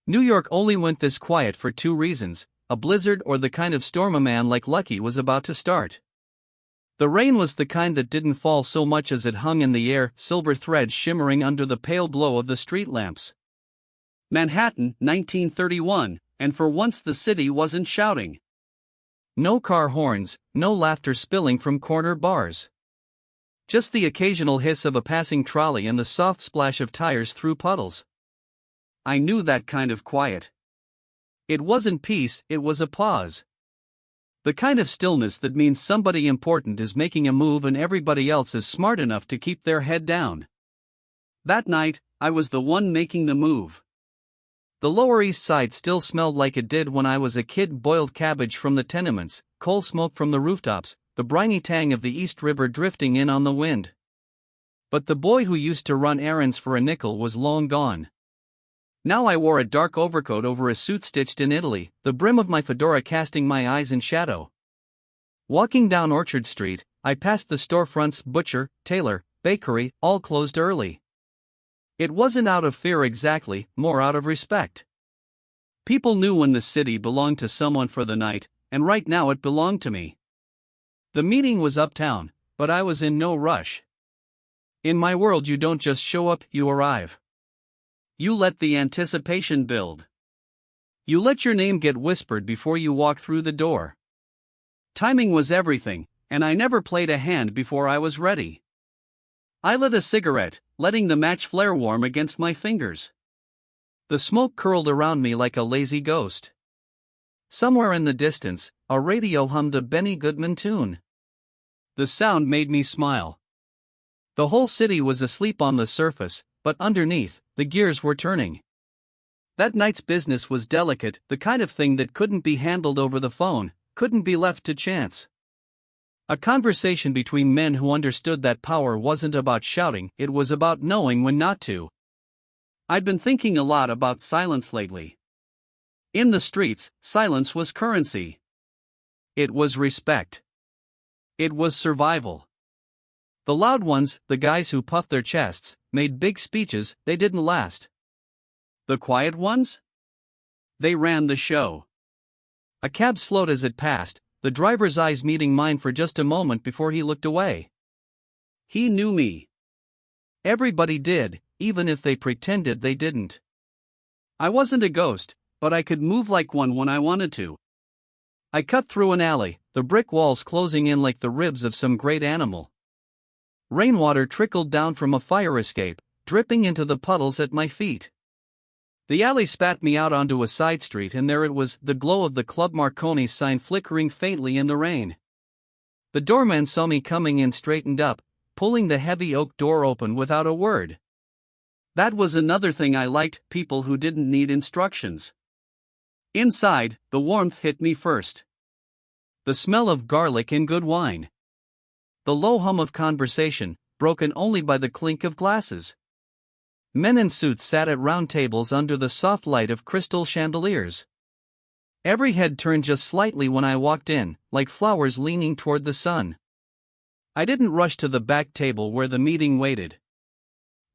New York only went this quiet for two reasons: a blizzard or the kind of storm a man like Lucky was about to start. The rain was the kind that didn't fall so much as it hung in the air, silver threads shimmering under the pale glow of the street lamps. Manhattan, 1931, and for once the city wasn't shouting. No car horns, no laughter spilling from corner bars. Just the occasional hiss of a passing trolley and the soft splash of tires through puddles. I knew that kind of quiet. It wasn't peace, it was a pause. The kind of stillness that means somebody important is making a move and everybody else is smart enough to keep their head down. That night, I was the one making the move. The Lower East Side still smelled like it did when I was a kid: boiled cabbage from the tenements, coal smoke from the rooftops, the briny tang of the East River drifting in on the wind. But the boy who used to run errands for a nickel was long gone. Now I wore a dark overcoat over a suit stitched in Italy, the brim of my fedora casting my eyes in shadow. Walking down Orchard Street, I passed the storefronts: butcher, tailor, bakery, all closed early. It wasn't out of fear exactly, more out of respect. People knew when the city belonged to someone for the night, and right now it belonged to me. The meeting was uptown, but I was in no rush. In my world, you don't just show up, you arrive. You let the anticipation build. You let your name get whispered before you walk through the door. Timing was everything, and I never played a hand before I was ready. I lit a cigarette, letting the match flare warm against my fingers. The smoke curled around me like a lazy ghost. Somewhere in the distance, a radio hummed a Benny Goodman tune. The sound made me smile. The whole city was asleep on the surface, but underneath, the gears were turning. That night's business was delicate, the kind of thing that couldn't be handled over the phone, couldn't be left to chance. A conversation between men who understood that power wasn't about shouting, it was about knowing when not to. I'd been thinking a lot about silence lately. In the streets, silence was currency. It was respect. It was survival. The loud ones, the guys who puffed their chests, made big speeches, they didn't last. The quiet ones? They ran the show. A cab slowed as it passed, the driver's eyes meeting mine for just a moment before he looked away. He knew me. Everybody did, even if they pretended they didn't. I wasn't a ghost, but I could move like one when I wanted to. I cut through an alley, the brick walls closing in like the ribs of some great animal. Rainwater trickled down from a fire escape, dripping into the puddles at my feet. The alley spat me out onto a side street, and there it was, the glow of the Club Marconi's sign flickering faintly in the rain. The doorman saw me coming in, straightened up, pulling the heavy oak door open without a word. That was another thing I liked: people who didn't need instructions. Inside, the warmth hit me first. The smell of garlic and good wine. The low hum of conversation, broken only by the clink of glasses. Men in suits sat at round tables under the soft light of crystal chandeliers. Every head turned just slightly when I walked in, like flowers leaning toward the sun. I didn't rush to the back table where the meeting waited.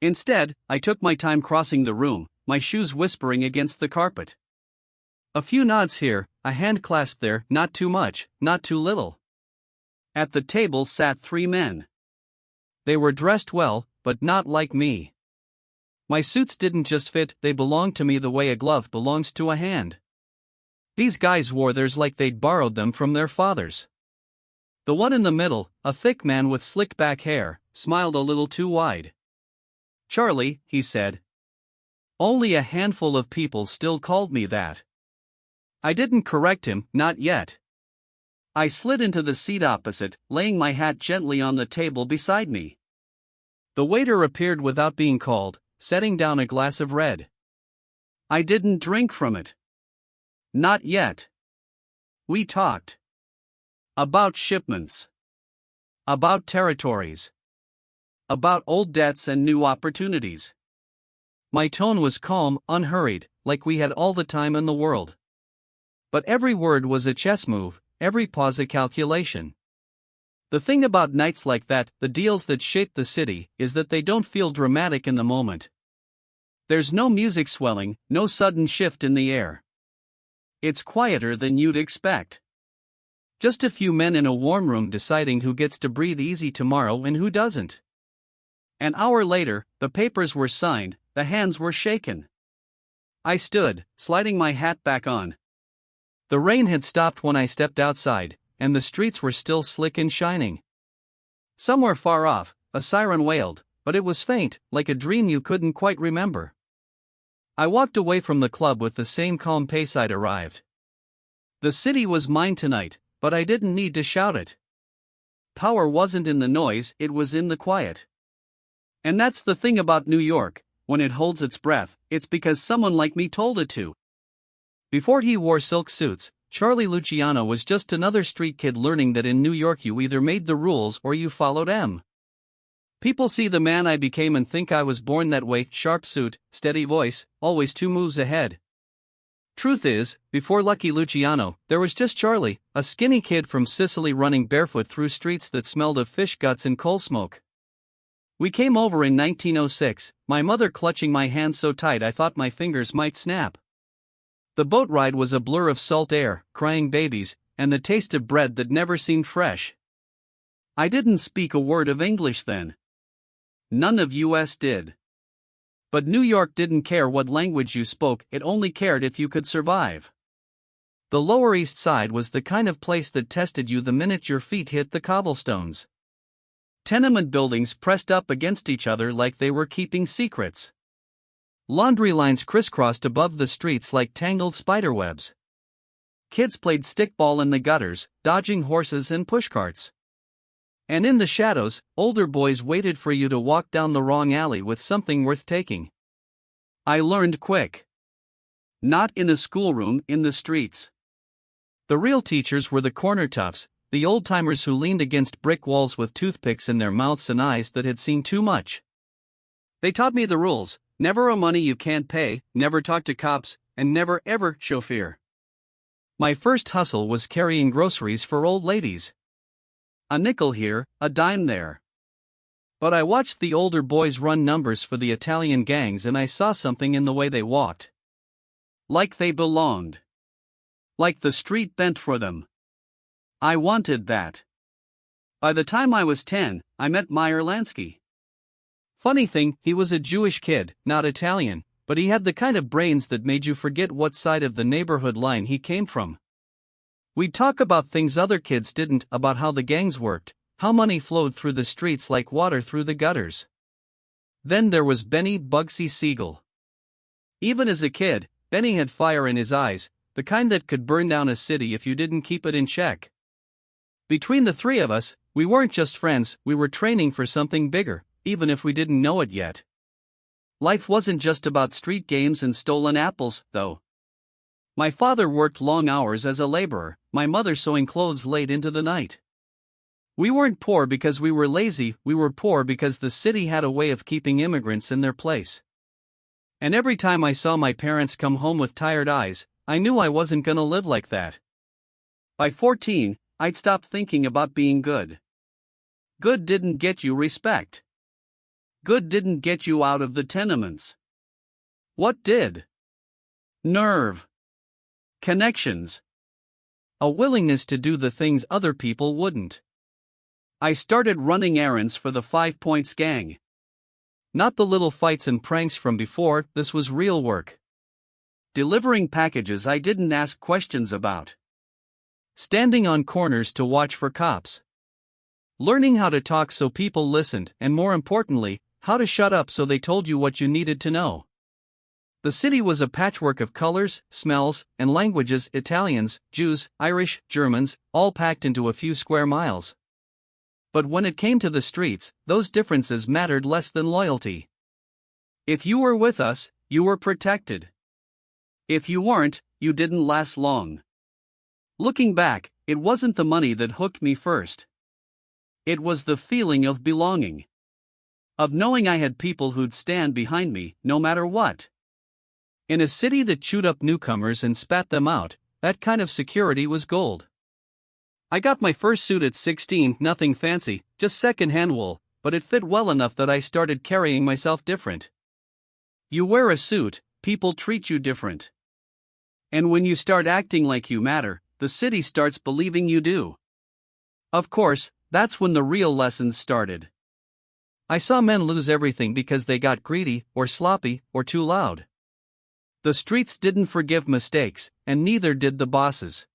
Instead, I took my time crossing the room, my shoes whispering against the carpet. A few nods here, a hand clasp there, not too much, not too little. At the table sat three men. They were dressed well, but not like me. My suits didn't just fit, they belonged to me the way a glove belongs to a hand. These guys wore theirs like they'd borrowed them from their fathers. The one in the middle, a thick man with slick back hair, smiled a little too wide. "Charlie," he said. Only a handful of people still called me that. I didn't correct him, not yet. I slid into the seat opposite, laying my hat gently on the table beside me. The waiter appeared without being called, setting down a glass of red. I didn't drink from it. Not yet. We talked. About shipments. About territories. About old debts and new opportunities. My tone was calm, unhurried, like we had all the time in the world. But every word was a chess move, every pause a calculation. The thing about nights like that, the deals that shape the city, is that they don't feel dramatic in the moment. There's no music swelling, no sudden shift in the air. It's quieter than you'd expect. Just a few men in a warm room deciding who gets to breathe easy tomorrow and who doesn't. An hour later, the papers were signed, the hands were shaken. I stood, sliding my hat back on. The rain had stopped when I stepped outside, and the streets were still slick and shining. Somewhere far off, a siren wailed, but it was faint, like a dream you couldn't quite remember. I walked away from the club with the same calm pace I'd arrived. The city was mine tonight, but I didn't need to shout it. Power wasn't in the noise, it was in the quiet. And that's the thing about New York, when it holds its breath, it's because someone like me told it to. Before he wore silk suits, Charlie Luciano was just another street kid learning that in New York you either made the rules or you followed them. People see the man I became and think I was born that way, sharp suit, steady voice, always 2 moves ahead. Truth is, before Lucky Luciano, there was just Charlie, a skinny kid from Sicily running barefoot through streets that smelled of fish guts and coal smoke. We came over in 1906, my mother clutching my hand so tight I thought my fingers might snap. The boat ride was a blur of salt air, crying babies, and the taste of bread that never seemed fresh. I didn't speak a word of English then. None of US did. But New York didn't care what language you spoke, it only cared if you could survive. The Lower East Side was the kind of place that tested you the minute your feet hit the cobblestones. Tenement buildings pressed up against each other like they were keeping secrets. Laundry lines crisscrossed above the streets like tangled spiderwebs. Kids played stickball in the gutters, dodging horses and pushcarts. And in the shadows, older boys waited for you to walk down the wrong alley with something worth taking. I learned quick. Not in a schoolroom, in the streets. The real teachers were the corner toughs, the old-timers who leaned against brick walls with toothpicks in their mouths and eyes that had seen too much. They taught me the rules: never owe money you can't pay, never talk to cops, and never ever show fear. My first hustle was carrying groceries for old ladies. A nickel here, a dime there. But I watched the older boys run numbers for the Italian gangs and I saw something in the way they walked. Like they belonged. Like the street bent for them. I wanted that. By the time I was 10, I met Meyer Lansky. Funny thing, he was a Jewish kid, not Italian, but he had the kind of brains that made you forget what side of the neighborhood line he came from. We'd talk about things other kids didn't, about how the gangs worked, how money flowed through the streets like water through the gutters. Then there was Benny Bugsy Siegel. Even as a kid, Benny had fire in his eyes, the kind that could burn down a city if you didn't keep it in check. Between the three of us, we weren't just friends, we were training for something bigger, even if we didn't know it yet. Life wasn't just about street games and stolen apples, though. My father worked long hours as a laborer, my mother sewing clothes late into the night. We weren't poor because we were lazy, we were poor because the city had a way of keeping immigrants in their place. And every time I saw my parents come home with tired eyes, I knew I wasn't gonna live like that. By 14, I'd stopped thinking about being good. Good didn't get you respect. Good didn't get you out of the tenements. What did? Nerve. Connections. A willingness to do the things other people wouldn't. I started running errands for the 5 Points gang. Not the little fights and pranks from before, this was real work. Delivering packages I didn't ask questions about. Standing on corners to watch for cops. Learning how to talk so people listened, and more importantly, how to shut up so they told you what you needed to know. The city was a patchwork of colors, smells, and languages: Italians, Jews, Irish, Germans, all packed into a few square miles. But when it came to the streets, those differences mattered less than loyalty. If you were with us, you were protected. If you weren't, you didn't last long. Looking back, it wasn't the money that hooked me first. It was the feeling of belonging. Of knowing I had people who'd stand behind me, no matter what. In a city that chewed up newcomers and spat them out, that kind of security was gold. I got my first suit at 16, nothing fancy, just second-hand wool, but it fit well enough that I started carrying myself different. You wear a suit, people treat you different. And when you start acting like you matter, the city starts believing you do. Of course, that's when the real lessons started. I saw men lose everything because they got greedy, or sloppy, or too loud. The streets didn't forgive mistakes, and neither did the bosses.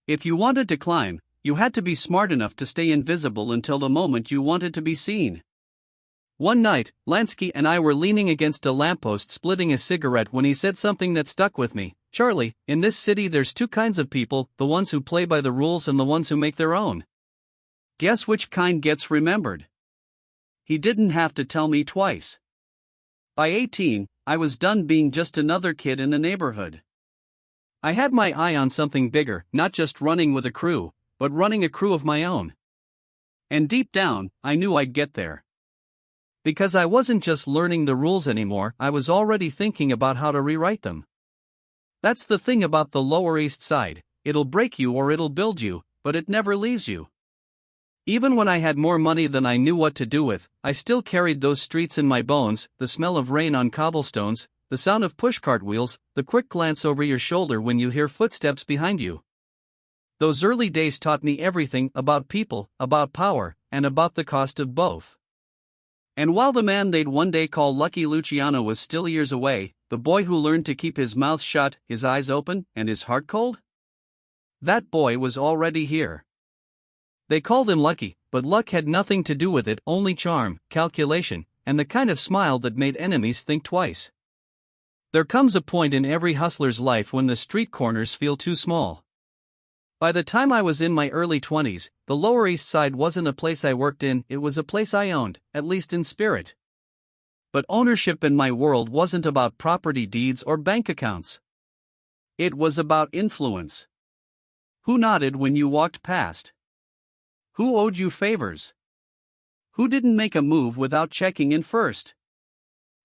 If you wanted to climb, you had to be smart enough to stay invisible until the moment you wanted to be seen. One night, Lansky and I were leaning against a lamppost splitting a cigarette when he said something that stuck with me. Charlie, in this city there's two kinds of people, the ones who play by the rules and the ones who make their own. Guess which kind gets remembered? He didn't have to tell me twice. By 18, I was done being just another kid in the neighborhood. I had my eye on something bigger, not just running with a crew, but running a crew of my own. And deep down, I knew I'd get there. Because I wasn't just learning the rules anymore, I was already thinking about how to rewrite them. That's the thing about the Lower East Side, it'll break you or it'll build you, but it never leaves you. Even when I had more money than I knew what to do with, I still carried those streets in my bones, the smell of rain on cobblestones, the sound of pushcart wheels, the quick glance over your shoulder when you hear footsteps behind you. Those early days taught me everything about people, about power, and about the cost of both. And while the man they'd one day call Lucky Luciano was still years away, the boy who learned to keep his mouth shut, his eyes open, and his heart cold? That boy was already here. They called him Lucky, but luck had nothing to do with it, only charm, calculation, and the kind of smile that made enemies think twice. There comes a point in every hustler's life when the street corners feel too small. By the time I was in my early 20s, the Lower East Side wasn't a place I worked in, it was a place I owned, at least in spirit. But ownership in my world wasn't about property deeds or bank accounts. It was about influence. Who nodded when you walked past? Who owed you favors? Who didn't make a move without checking in first?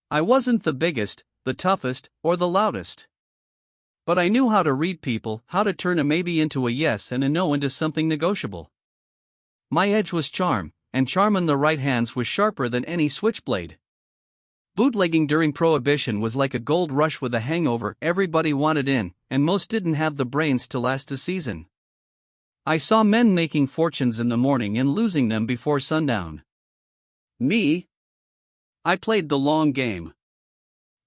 I wasn't the biggest, the toughest, or the loudest. But I knew how to read people, how to turn a maybe into a yes and a no into something negotiable. My edge was charm, and charm in the right hands was sharper than any switchblade. Bootlegging during Prohibition was like a gold rush with a hangover, everybody wanted in, and most didn't have the brains to last a season. I saw men making fortunes in the morning and losing them before sundown. Me? I played the long game.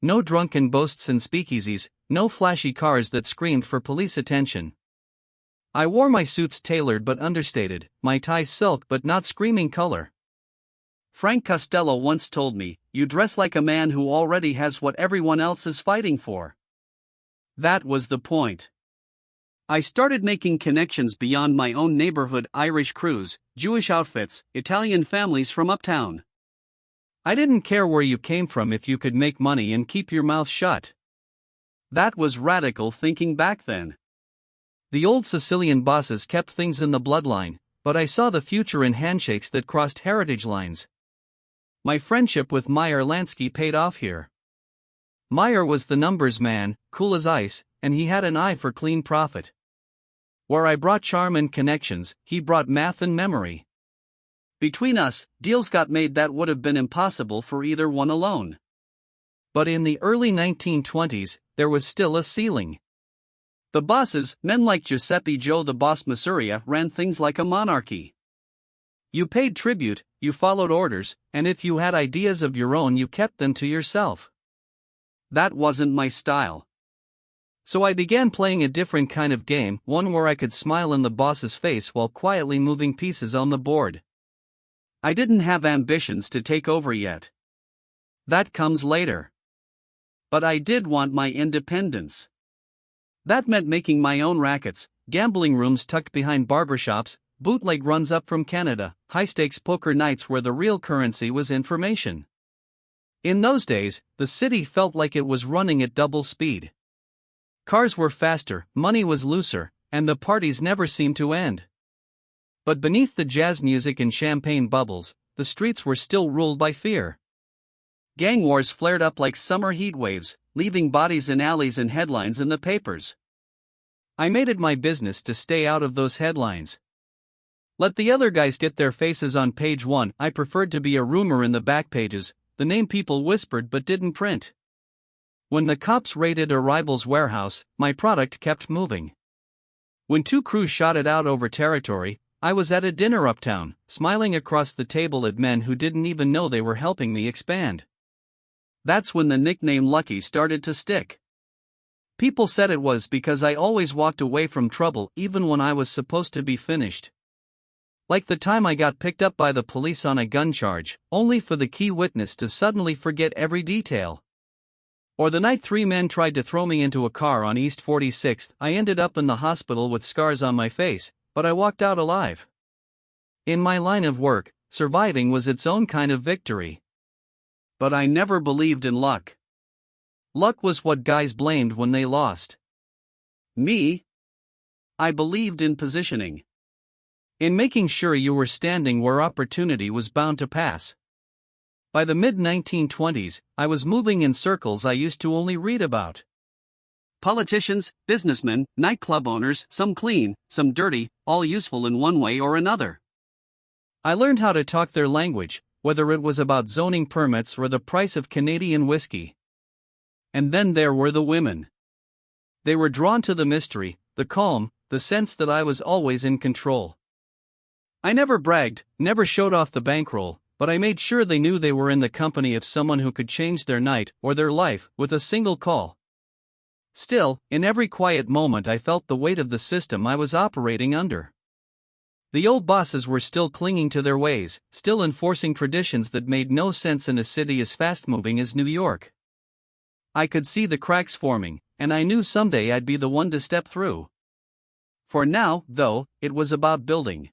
No drunken boasts and speakeasies, no flashy cars that screamed for police attention. I wore my suits tailored but understated, my ties silk but not screaming color. Frank Costello once told me, "You dress like a man who already has what everyone else is fighting for." That was the point. I started making connections beyond my own neighborhood: Irish crews, Jewish outfits, Italian families from uptown. I didn't care where you came from if you could make money and keep your mouth shut. That was radical thinking back then. The old Sicilian bosses kept things in the bloodline, but I saw the future in handshakes that crossed heritage lines. My friendship with Meyer Lansky paid off here. Meyer was the numbers man, cool as ice, and he had an eye for clean profit. Where I brought charm and connections, he brought math and memory. Between us, deals got made that would have been impossible for either one alone. But in the early 1920s, there was still a ceiling. The bosses, men like Giuseppe Joe the Boss Masuria, ran things like a monarchy. You paid tribute, you followed orders, and if you had ideas of your own you kept them to yourself. That wasn't my style. So I began playing a different kind of game, one where I could smile in the boss's face while quietly moving pieces on the board. I didn't have ambitions to take over yet. That comes later. But I did want my independence. That meant making my own rackets, gambling rooms tucked behind barbershops, bootleg runs up from Canada, high-stakes poker nights where the real currency was information. In those days, the city felt like it was running at double speed. Cars were faster, money was looser, and the parties never seemed to end. But beneath the jazz music and champagne bubbles, the streets were still ruled by fear. Gang wars flared up like summer heat waves, leaving bodies in alleys and headlines in the papers. I made it my business to stay out of those headlines. Let the other guys get their faces on page one. I preferred to be a rumor in the back pages, the name people whispered but didn't print. When the cops raided a rival's warehouse, my product kept moving. When two crews shot it out over territory, I was at a dinner uptown, smiling across the table at men who didn't even know they were helping me expand. That's when the nickname Lucky started to stick. People said it was because I always walked away from trouble even when I was supposed to be finished. Like the time I got picked up by the police on a gun charge, only for the key witness to suddenly forget every detail. Or the night 3 men tried to throw me into a car on East 46th. I ended up in the hospital with scars on my face, but I walked out alive. In my line of work, surviving was its own kind of victory. But I never believed in luck. Luck was what guys blamed when they lost. Me? I believed in positioning. In making sure you were standing where opportunity was bound to pass. By the mid-1920s, I was moving in circles I used to only read about. Politicians, businessmen, nightclub owners, some clean, some dirty, all useful in one way or another. I learned how to talk their language, whether it was about zoning permits or the price of Canadian whiskey. And then there were the women. They were drawn to the mystery, the calm, the sense that I was always in control. I never bragged, never showed off the bankroll, but I made sure they knew they were in the company of someone who could change their night or their life with a single call. Still, in every quiet moment I felt the weight of the system I was operating under. The old bosses were still clinging to their ways, still enforcing traditions that made no sense in a city as fast-moving as New York. I could see the cracks forming, and I knew someday I'd be the one to step through. For now, though, it was about building.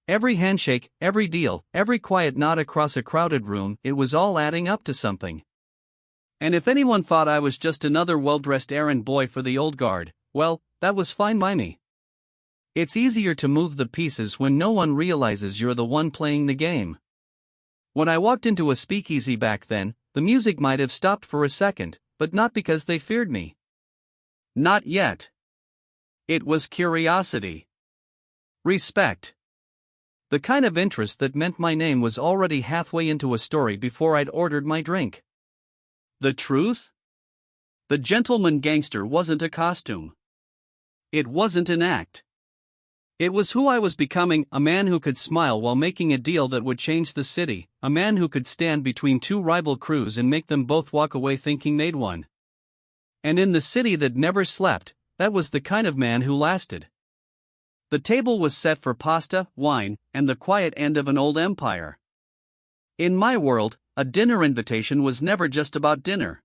Every handshake, every deal, every quiet nod across a crowded room, it was all adding up to something. And if anyone thought I was just another well-dressed errand boy for the old guard, well, that was fine by me. It's easier to move the pieces when no one realizes you're the one playing the game. When I walked into a speakeasy back then, the music might have stopped for a second, but not because they feared me. Not yet. It was curiosity. Respect. The kind of interest that meant my name was already halfway into a story before I'd ordered my drink. The truth? The gentleman gangster wasn't a costume. It wasn't an act. It was who I was becoming, a man who could smile while making a deal that would change the city, a man who could stand between two rival crews and make them both walk away thinking they'd won. And in the city that never slept, that was the kind of man who lasted. The table was set for pasta, wine, and the quiet end of an old empire. In my world, a dinner invitation was never just about dinner.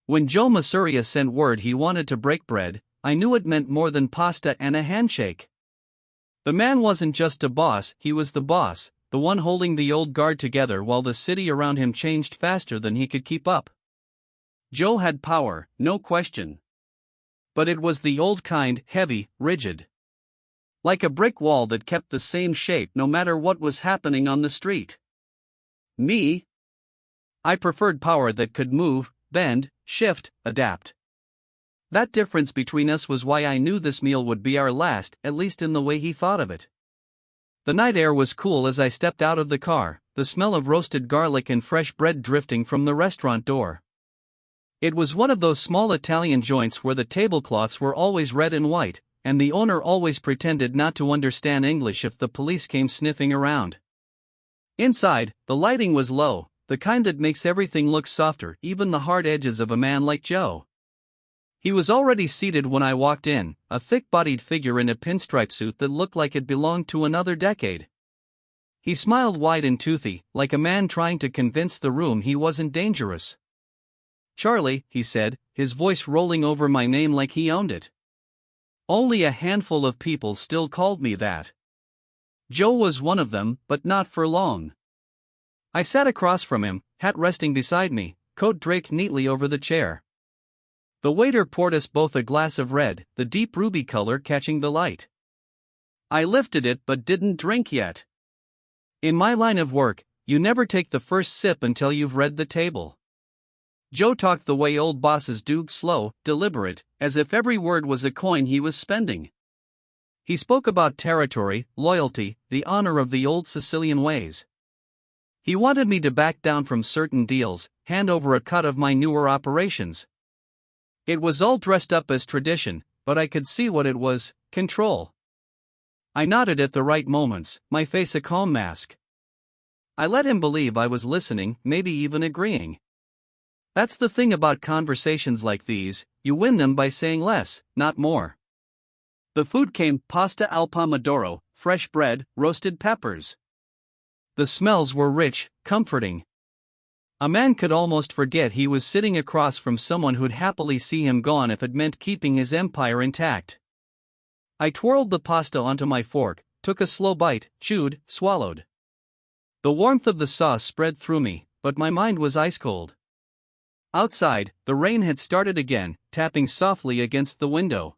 When Joe Masuria sent word he wanted to break bread, I knew it meant more than pasta and a handshake. The man wasn't just a boss, he was the boss, the one holding the old guard together while the city around him changed faster than he could keep up. Joe had power, no question. But it was the old kind, heavy, rigid. Like a brick wall that kept the same shape no matter what was happening on the street. Me? I preferred power that could move, bend, shift, adapt. That difference between us was why I knew this meal would be our last, at least in the way he thought of it. The night air was cool as I stepped out of the car, the smell of roasted garlic and fresh bread drifting from the restaurant door. It was one of those small Italian joints where the tablecloths were always red and white, and the owner always pretended not to understand English if the police came sniffing around. Inside, the lighting was low, the kind that makes everything look softer, even the hard edges of a man like Joe. He was already seated when I walked in, a thick-bodied figure in a pinstripe suit that looked like it belonged to another decade. He smiled wide and toothy, like a man trying to convince the room he wasn't dangerous. "Charlie," he said, his voice rolling over my name like he owned it. Only a handful of people still called me that. Joe was one of them, but not for long. I sat across from him, hat resting beside me, coat draped neatly over the chair. The waiter poured us both a glass of red, the deep ruby color catching the light. I lifted it but didn't drink yet. In my line of work, you never take the first sip until you've read the table. Joe talked the way old bosses do, slow, deliberate, as if every word was a coin he was spending. He spoke about territory, loyalty, the honor of the old Sicilian ways. He wanted me to back down from certain deals, hand over a cut of my newer operations. It was all dressed up as tradition, but I could see what it was: control. I nodded at the right moments, my face a calm mask. I let him believe I was listening, maybe even agreeing. That's the thing about conversations like these, you win them by saying less, not more. The food came: pasta al pomodoro, fresh bread, roasted peppers. The smells were rich, comforting. A man could almost forget he was sitting across from someone who'd happily see him gone if it meant keeping his empire intact. I twirled the pasta onto my fork, took a slow bite, chewed, swallowed. The warmth of the sauce spread through me, but my mind was ice cold. Outside, the rain had started again, tapping softly against the window.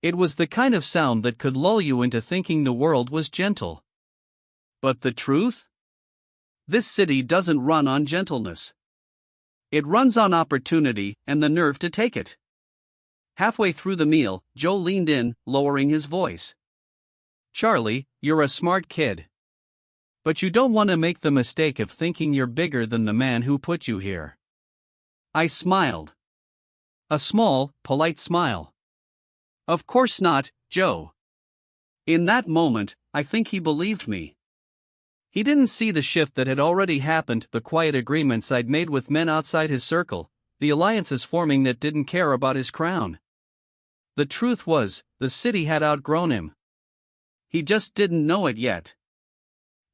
It was the kind of sound that could lull you into thinking the world was gentle. But the truth? This city doesn't run on gentleness. It runs on opportunity and the nerve to take it. Halfway through the meal, Joe leaned in, lowering his voice. "Charlie, you're a smart kid. But you don't want to make the mistake of thinking you're bigger than the man who put you here." I smiled. A small, polite smile. "Of course not, Joe." In that moment, I think he believed me. He didn't see the shift that had already happened, the quiet agreements I'd made with men outside his circle, the alliances forming that didn't care about his crown. The truth was, the city had outgrown him. He just didn't know it yet.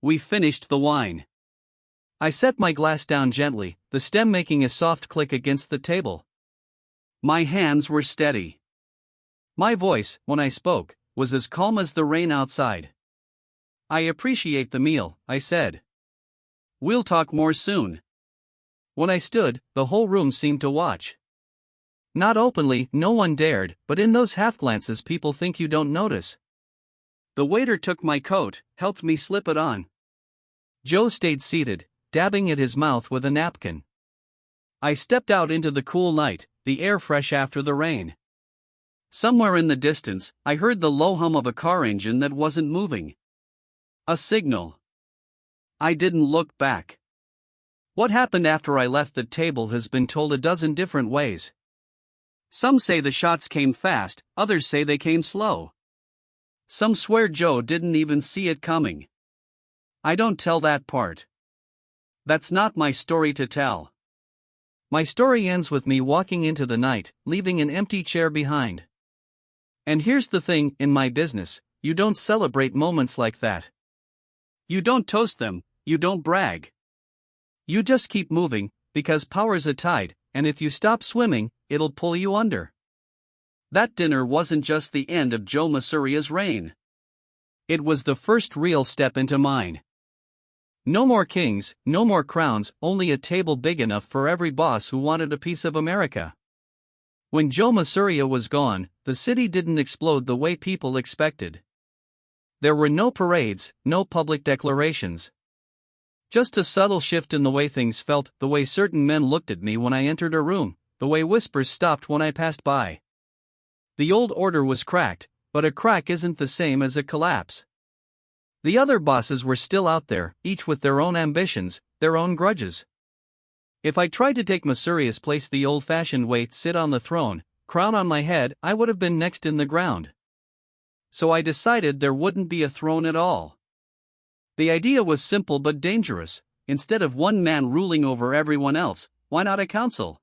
We finished the wine. I set my glass down gently, the stem making a soft click against the table. My hands were steady. My voice, when I spoke, was as calm as the rain outside. "I appreciate the meal," I said. "We'll talk more soon." When I stood, the whole room seemed to watch. Not openly, no one dared, but in those half-glances people think you don't notice. The waiter took my coat, helped me slip it on. Joe stayed seated, dabbing at his mouth with a napkin. I stepped out into the cool night, the air fresh after the rain. Somewhere in the distance, I heard the low hum of a car engine that wasn't moving. A signal. I didn't look back. What happened after I left the table has been told a dozen different ways. Some say the shots came fast, others say they came slow. Some swear Joe didn't even see it coming. I don't tell that part. That's not my story to tell. My story ends with me walking into the night, leaving an empty chair behind. And here's the thing, in my business, you don't celebrate moments like that. You don't toast them, you don't brag. You just keep moving, because power's a tide, and if you stop swimming, it'll pull you under. That dinner wasn't just the end of Joe Masuria's reign. It was the first real step into mine. No more kings, no more crowns, only a table big enough for every boss who wanted a piece of America. When Joe Masuria was gone, the city didn't explode the way people expected. There were no parades, no public declarations. Just a subtle shift in the way things felt, the way certain men looked at me when I entered a room, the way whispers stopped when I passed by. The old order was cracked, but a crack isn't the same as a collapse. The other bosses were still out there, each with their own ambitions, their own grudges. If I tried to take Masuria's place the old-fashioned way, sit on the throne, crown on my head, I would have been next in the ground. So I decided there wouldn't be a throne at all. The idea was simple but dangerous. Instead of one man ruling over everyone else, why not a council?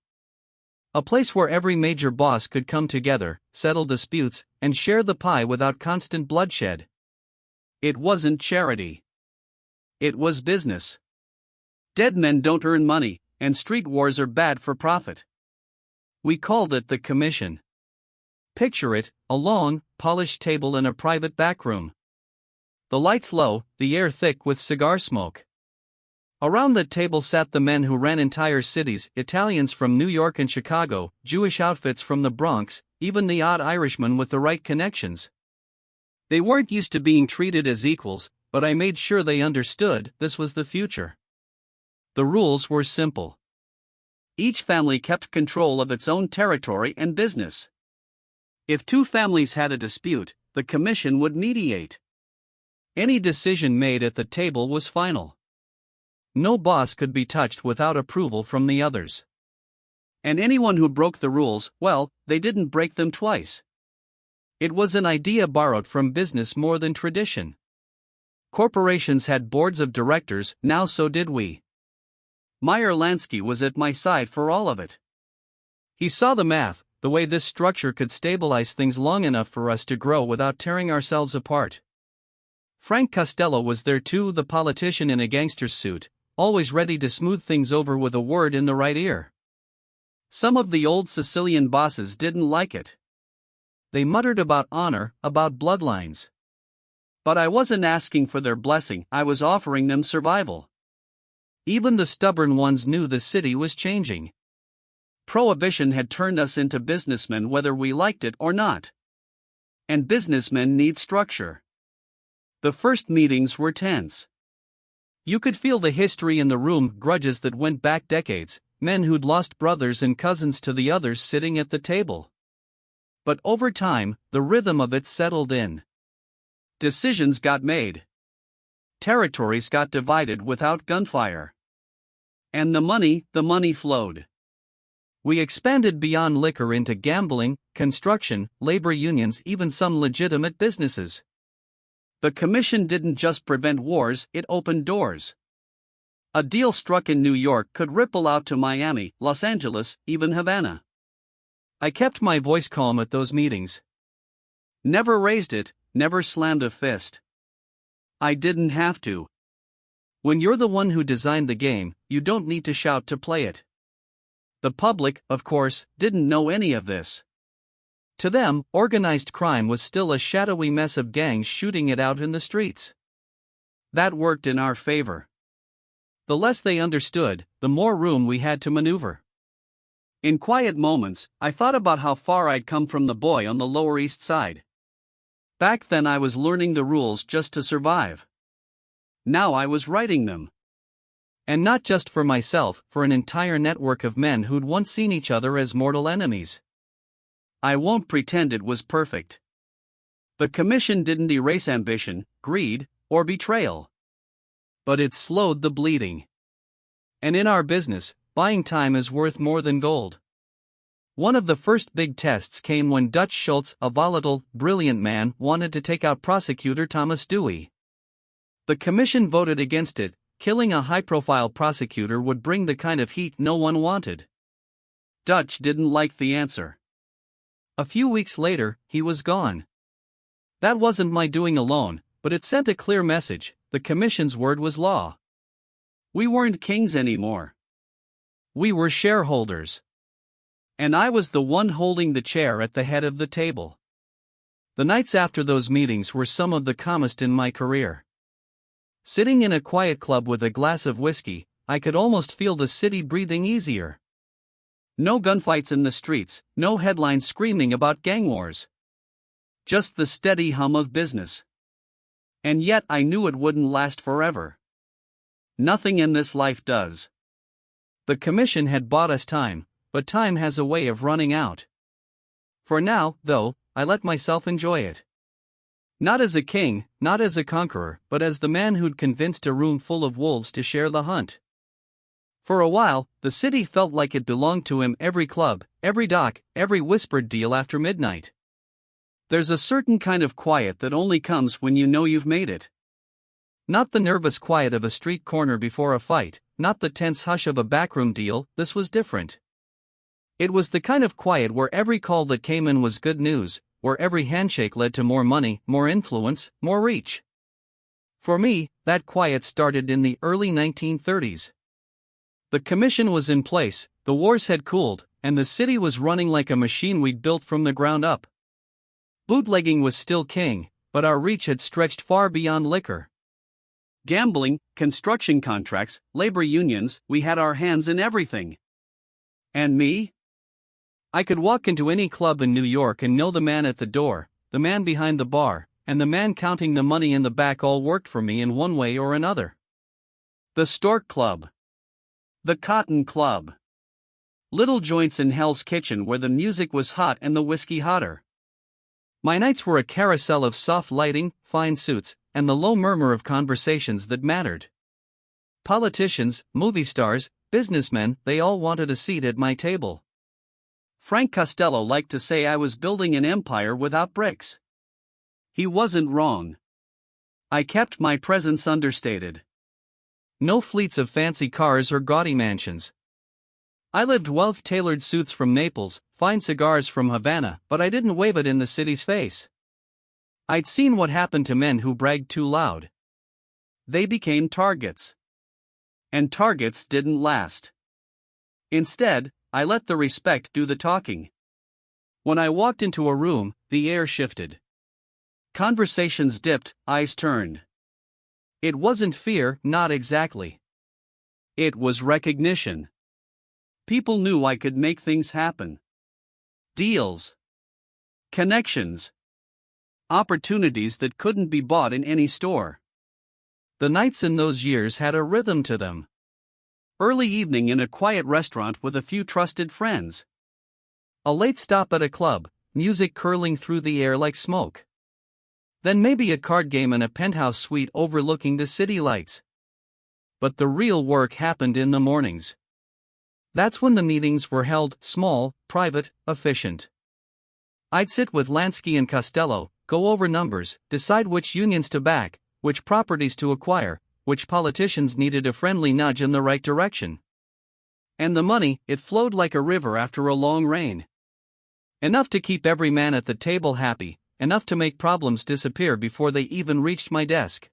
A place where every major boss could come together, settle disputes, and share the pie without constant bloodshed. It wasn't charity. It was business. Dead men don't earn money, and street wars are bad for profit. We called it the Commission. Picture it, a long, polished table in a private backroom. The lights low, the air thick with cigar smoke. Around the table sat the men who ran entire cities, Italians from New York and Chicago, Jewish outfits from the Bronx, even the odd Irishman with the right connections. They weren't used to being treated as equals, but I made sure they understood this was the future. The rules were simple. Each family kept control of its own territory and business. If two families had a dispute, the commission would mediate. Any decision made at the table was final. No boss could be touched without approval from the others. And anyone who broke the rules, well, they didn't break them twice. It was an idea borrowed from business more than tradition. Corporations had boards of directors, now so did we. Meyer Lansky was at my side for all of it. He saw the math, the way this structure could stabilize things long enough for us to grow without tearing ourselves apart. Frank Costello was there too, the politician in a gangster's suit, always ready to smooth things over with a word in the right ear. Some of the old Sicilian bosses didn't like it. They muttered about honor, about bloodlines. But I wasn't asking for their blessing, I was offering them survival. Even the stubborn ones knew the city was changing. Prohibition had turned us into businessmen whether we liked it or not. And businessmen need structure. The first meetings were tense. You could feel the history in the room, grudges that went back decades, men who'd lost brothers and cousins to the others sitting at the table. But over time, the rhythm of it settled in. Decisions got made. Territories got divided without gunfire. And the money flowed. We expanded beyond liquor into gambling, construction, labor unions, even some legitimate businesses. The commission didn't just prevent wars, it opened doors. A deal struck in New York could ripple out to Miami, Los Angeles, even Havana. I kept my voice calm at those meetings. Never raised it, never slammed a fist. I didn't have to. When you're the one who designed the game, you don't need to shout to play it. The public, of course, didn't know any of this. To them, organized crime was still a shadowy mess of gangs shooting it out in the streets. That worked in our favor. The less they understood, the more room we had to maneuver. In quiet moments, I thought about how far I'd come from the boy on the Lower East Side. Back then I was learning the rules just to survive. Now I was writing them. And not just for myself, for an entire network of men who'd once seen each other as mortal enemies. I won't pretend it was perfect. The commission didn't erase ambition, greed, or betrayal. But it slowed the bleeding. And in our business, buying time is worth more than gold. One of the first big tests came when Dutch Schultz, a volatile, brilliant man, wanted to take out prosecutor Thomas Dewey. The commission voted against it. Killing a high-profile prosecutor would bring the kind of heat no one wanted. Dutch didn't like the answer. A few weeks later, he was gone. That wasn't my doing alone, but it sent a clear message: the commission's word was law. We weren't kings anymore. We were shareholders. And I was the one holding the chair at the head of the table. The nights after those meetings were some of the calmest in my career. Sitting in a quiet club with a glass of whiskey, I could almost feel the city breathing easier. No gunfights in the streets, no headlines screaming about gang wars. Just the steady hum of business. And yet I knew it wouldn't last forever. Nothing in this life does. The commission had bought us time, but time has a way of running out. For now, though, I let myself enjoy it. Not as a king, not as a conqueror, but as the man who'd convinced a room full of wolves to share the hunt. For a while, the city felt like it belonged to him, every club, every dock, every whispered deal after midnight. There's a certain kind of quiet that only comes when you know you've made it. Not the nervous quiet of a street corner before a fight, not the tense hush of a backroom deal, this was different. It was the kind of quiet where every call that came in was good news, where every handshake led to more money, more influence, more reach. For me, that quiet started in the early 1930s. The commission was in place, the wars had cooled, and the city was running like a machine we'd built from the ground up. Bootlegging was still king, but our reach had stretched far beyond liquor. Gambling, construction contracts, labor unions, we had our hands in everything. And me? I could walk into any club in New York and know the man at the door, the man behind the bar, and the man counting the money in the back all worked for me in one way or another. The Stork Club. The Cotton Club. Little joints in Hell's Kitchen where the music was hot and the whiskey hotter. My nights were a carousel of soft lighting, fine suits, and the low murmur of conversations that mattered. Politicians, movie stars, businessmen, they all wanted a seat at my table. Frank Costello liked to say I was building an empire without bricks. He wasn't wrong. I kept my presence understated. No fleets of fancy cars or gaudy mansions. I lived well-tailored suits from Naples, fine cigars from Havana, but I didn't wave it in the city's face. I'd seen what happened to men who bragged too loud. They became targets. And targets didn't last. Instead, I let the respect do the talking. When I walked into a room, the air shifted. Conversations dipped, eyes turned. It wasn't fear, not exactly. It was recognition. People knew I could make things happen. Deals. Connections. Opportunities that couldn't be bought in any store. The nights in those years had a rhythm to them. Early evening in a quiet restaurant with a few trusted friends. A late stop at a club, music curling through the air like smoke. Then maybe a card game in a penthouse suite overlooking the city lights. But the real work happened in the mornings. That's when the meetings were held, small, private, efficient. I'd sit with Lansky and Costello, go over numbers, decide which unions to back, which properties to acquire, which politicians needed a friendly nudge in the right direction. And the money, it flowed like a river after a long rain. Enough to keep every man at the table happy, enough to make problems disappear before they even reached my desk.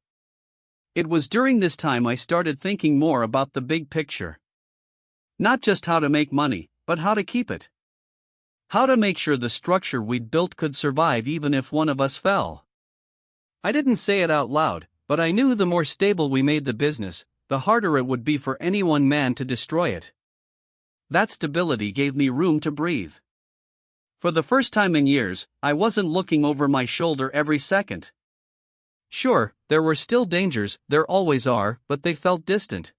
It was during this time I started thinking more about the big picture. Not just how to make money, but how to keep it. How to make sure the structure we'd built could survive even if one of us fell. I didn't say it out loud, but I knew the more stable we made the business, the harder it would be for any one man to destroy it. That stability gave me room to breathe. For the first time in years, I wasn't looking over my shoulder every second. Sure, there were still dangers, there always are, but they felt distant.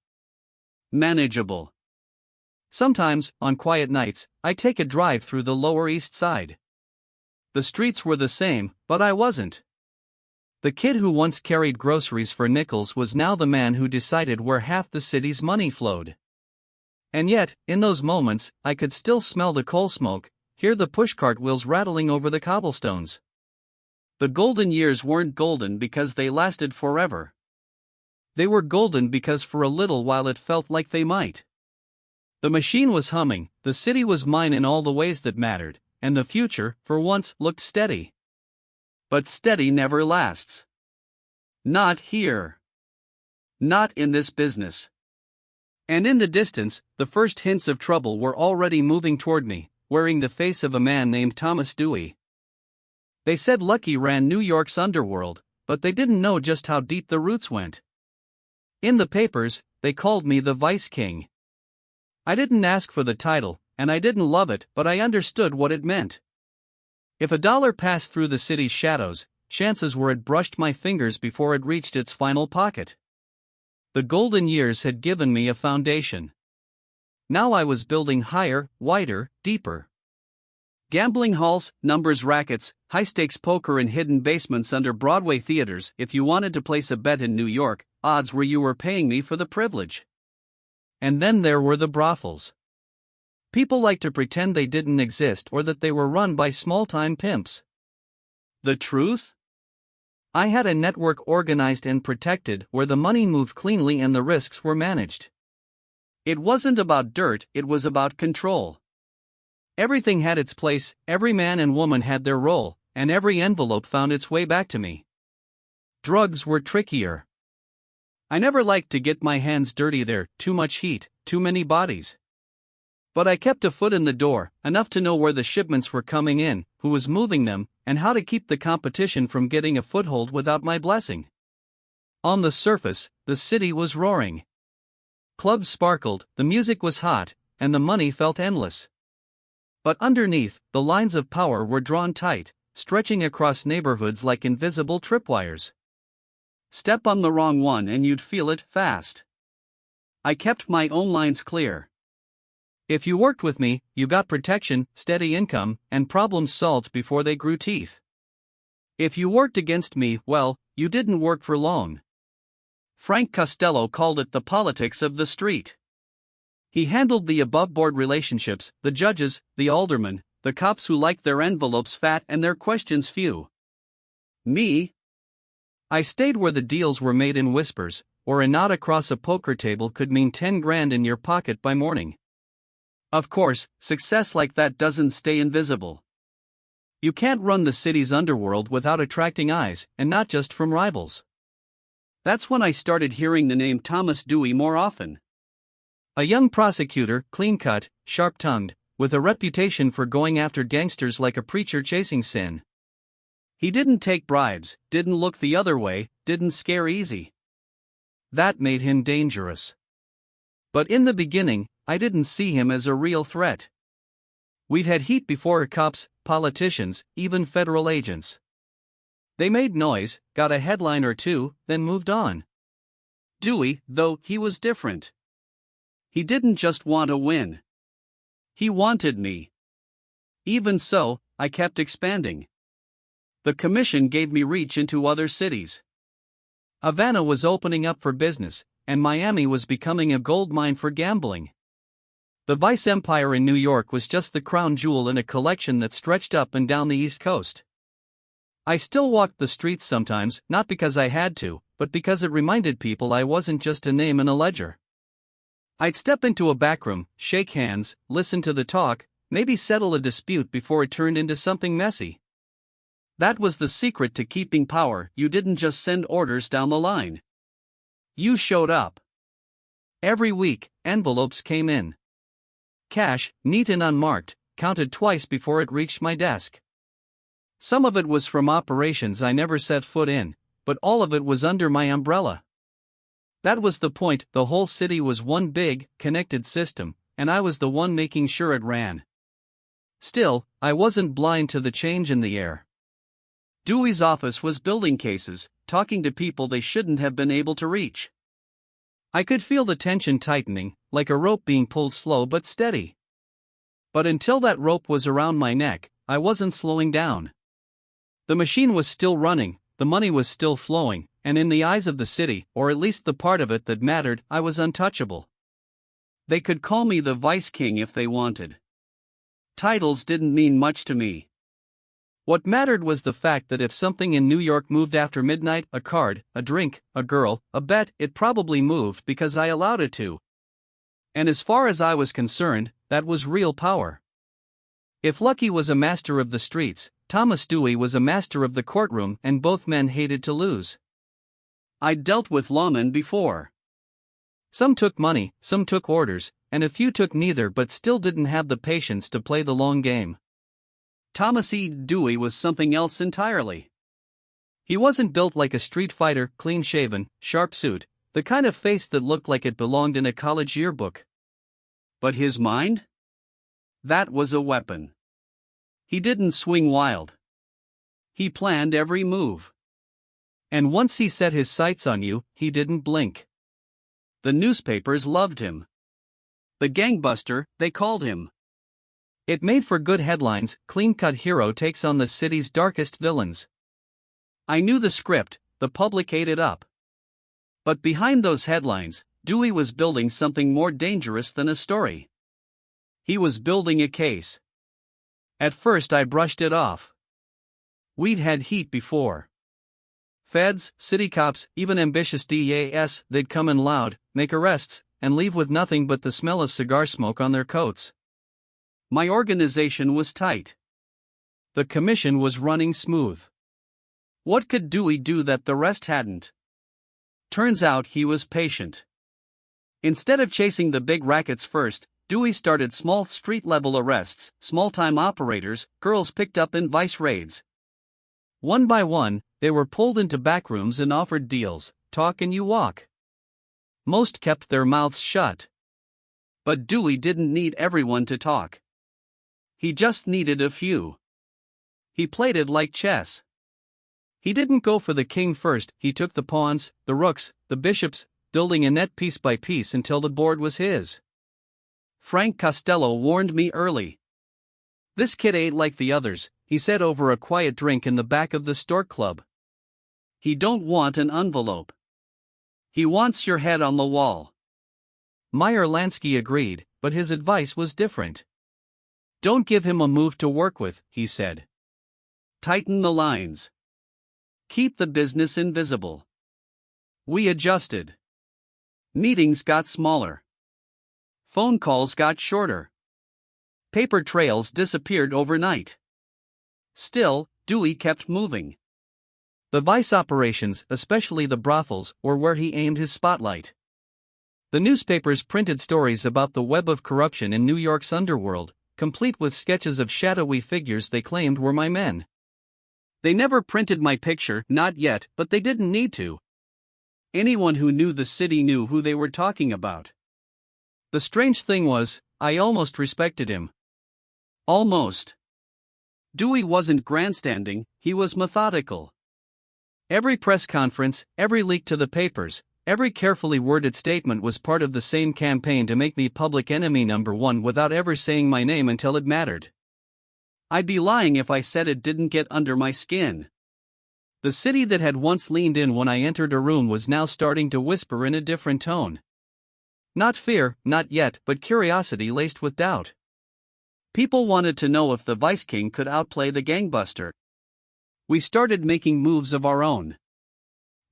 Manageable. Sometimes, on quiet nights, I'd take a drive through the Lower East Side. The streets were the same, but I wasn't. The kid who once carried groceries for nickels was now the man who decided where half the city's money flowed. And yet, in those moments, I could still smell the coal smoke, hear the pushcart wheels rattling over the cobblestones. The golden years weren't golden because they lasted forever. They were golden because for a little while it felt like they might. The machine was humming, the city was mine in all the ways that mattered, and the future, for once, looked steady. But steady never lasts. Not here. Not in this business. And in the distance, the first hints of trouble were already moving toward me, wearing the face of a man named Thomas Dewey. They said Lucky ran New York's underworld, but they didn't know just how deep the roots went. In the papers, they called me the Vice King. I didn't ask for the title, and I didn't love it, but I understood what it meant. If a dollar passed through the city's shadows, chances were it brushed my fingers before it reached its final pocket. The golden years had given me a foundation. Now I was building higher, wider, deeper. Gambling halls, numbers rackets, high-stakes poker in hidden basements under Broadway theaters. If you wanted to place a bet in New York, odds were you were paying me for the privilege. And then there were the brothels. People liked to pretend they didn't exist or that they were run by small-time pimps. The truth? I had a network organized and protected where the money moved cleanly and the risks were managed. It wasn't about dirt, it was about control. Everything had its place, every man and woman had their role, and every envelope found its way back to me. Drugs were trickier. I never liked to get my hands dirty there, too much heat, too many bodies. But I kept a foot in the door, enough to know where the shipments were coming in, who was moving them, and how to keep the competition from getting a foothold without my blessing. On the surface, the city was roaring. Clubs sparkled, the music was hot, and the money felt endless. But underneath, the lines of power were drawn tight, stretching across neighborhoods like invisible tripwires. Step on the wrong one and you'd feel it fast. I kept my own lines clear. If you worked with me, you got protection, steady income, and problems solved before they grew teeth. If you worked against me, well, you didn't work for long. Frank Costello called it the politics of the street. He handled the above-board relationships, the judges, the aldermen, the cops who liked their envelopes fat and their questions few. Me? I stayed where the deals were made in whispers, or a nod across a poker table could mean 10 grand in your pocket by morning. Of course, success like that doesn't stay invisible. You can't run the city's underworld without attracting eyes, and not just from rivals. That's when I started hearing the name Thomas Dewey more often. A young prosecutor, clean-cut, sharp-tongued, with a reputation for going after gangsters like a preacher chasing sin. He didn't take bribes, didn't look the other way, didn't scare easy. That made him dangerous. But in the beginning, I didn't see him as a real threat. We'd had heat before cops, politicians, even federal agents. They made noise, got a headline or two, then moved on. Dewey, though, he was different. He didn't just want to win. He wanted me. Even so, I kept expanding. The commission gave me reach into other cities. Havana was opening up for business, and Miami was becoming a gold mine for gambling. The Vice Empire in New York was just the crown jewel in a collection that stretched up and down the East Coast. I still walked the streets sometimes, not because I had to, but because it reminded people I wasn't just a name in a ledger. I'd step into a backroom, shake hands, listen to the talk, maybe settle a dispute before it turned into something messy. That was the secret to keeping power. You didn't just send orders down the line. You showed up. Every week, envelopes came in. Cash, neat and unmarked, counted twice before it reached my desk. Some of it was from operations I never set foot in, but all of it was under my umbrella. That was the point. The whole city was one big, connected system, and I was the one making sure it ran. Still, I wasn't blind to the change in the air. Dewey's office was building cases, talking to people they shouldn't have been able to reach. I could feel the tension tightening, like a rope being pulled slow but steady. But until that rope was around my neck, I wasn't slowing down. The machine was still running, the money was still flowing, and in the eyes of the city, or at least the part of it that mattered, I was untouchable. They could call me the Vice King if they wanted. Titles didn't mean much to me. What mattered was the fact that if something in New York moved after midnight, a card, a drink, a girl, a bet, it probably moved because I allowed it to. And as far as I was concerned, that was real power. If Lucky was a master of the streets, Thomas Dewey was a master of the courtroom, and both men hated to lose. I'd dealt with lawmen before. Some took money, some took orders, and a few took neither but still didn't have the patience to play the long game. Thomas E. Dewey was something else entirely. He wasn't built like a street fighter, clean-shaven, sharp suit, the kind of face that looked like it belonged in a college yearbook. But his mind? That was a weapon. He didn't swing wild. He planned every move. And once he set his sights on you, he didn't blink. The newspapers loved him. The gangbuster, they called him. It made for good headlines. Clean-cut hero takes on the city's darkest villains. I knew the script, the public ate it up. But behind those headlines, Dewey was building something more dangerous than a story. He was building a case. At first I brushed it off. We'd had heat before. Feds, city cops, even ambitious DAs, they'd come in loud, make arrests, and leave with nothing but the smell of cigar smoke on their coats. My organization was tight. The commission was running smooth. What could Dewey do that the rest hadn't? Turns out he was patient. Instead of chasing the big rackets first, Dewey started small street-level arrests, small-time operators, girls picked up in vice raids. One by one, they were pulled into backrooms and offered deals, talk and you walk. Most kept their mouths shut. But Dewey didn't need everyone to talk. He just needed a few. He played it like chess. He didn't go for the king first, he took the pawns, the rooks, the bishops, building a net piece by piece until the board was his. Frank Costello warned me early. This kid ain't like the others, he said over a quiet drink in the back of the Stork Club. He don't want an envelope. He wants your head on the wall. Meyer Lansky agreed, but his advice was different. Don't give him a move to work with, he said. Tighten the lines. Keep the business invisible. We adjusted. Meetings got smaller. Phone calls got shorter. Paper trails disappeared overnight. Still, Dewey kept moving. The vice operations, especially the brothels, were where he aimed his spotlight. The newspapers printed stories about the web of corruption in New York's underworld, complete with sketches of shadowy figures they claimed were my men. They never printed my picture, not yet, but they didn't need to. Anyone who knew the city knew who they were talking about. The strange thing was, I almost respected him. Almost. Dewey wasn't grandstanding, he was methodical. Every press conference, every leak to the papers, every carefully worded statement was part of the same campaign to make me public enemy number one without ever saying my name until it mattered. I'd be lying if I said it didn't get under my skin. The city that had once leaned in when I entered a room was now starting to whisper in a different tone. Not fear, not yet, but curiosity laced with doubt. People wanted to know if the Vice King could outplay the gangbuster. We started making moves of our own.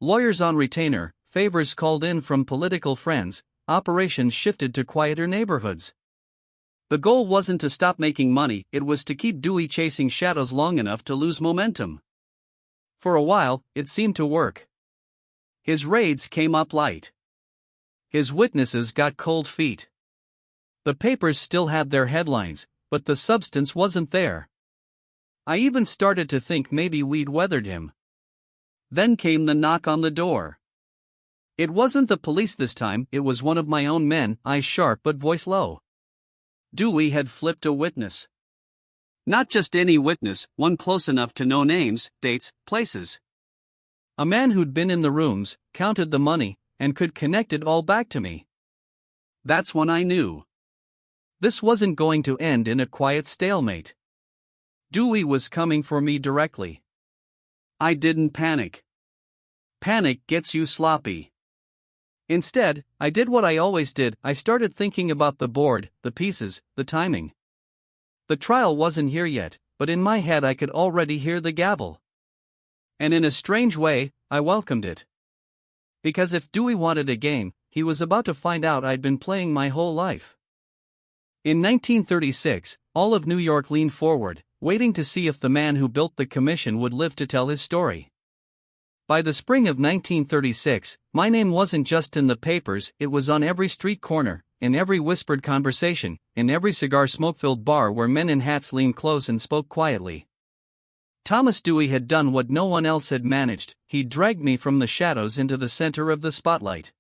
Lawyers on retainer, favors called in from political friends, operations shifted to quieter neighborhoods. The goal wasn't to stop making money, it was to keep Dewey chasing shadows long enough to lose momentum. For a while, it seemed to work. His raids came up light. His witnesses got cold feet. The papers still had their headlines, but the substance wasn't there. I even started to think maybe we'd weathered him. Then came the knock on the door. It wasn't the police this time, it was one of my own men, eyes sharp but voice low. Dewey had flipped a witness. Not just any witness, one close enough to know names, dates, places. A man who'd been in the rooms, counted the money, and could connect it all back to me. That's when I knew. This wasn't going to end in a quiet stalemate. Dewey was coming for me directly. I didn't panic. Panic gets you sloppy. Instead, I did what I always did, I started thinking about the board, the pieces, the timing. The trial wasn't here yet, but in my head I could already hear the gavel. And in a strange way, I welcomed it. Because if Dewey wanted a game, he was about to find out I'd been playing my whole life. In 1936, all of New York leaned forward, waiting to see if the man who built the commission would live to tell his story. By the spring of 1936, my name wasn't just in the papers, it was on every street corner, in every whispered conversation, in every cigar smoke-filled bar where men in hats leaned close and spoke quietly. Thomas Dewey had done what no one else had managed, he dragged me from the shadows into the center of the spotlight.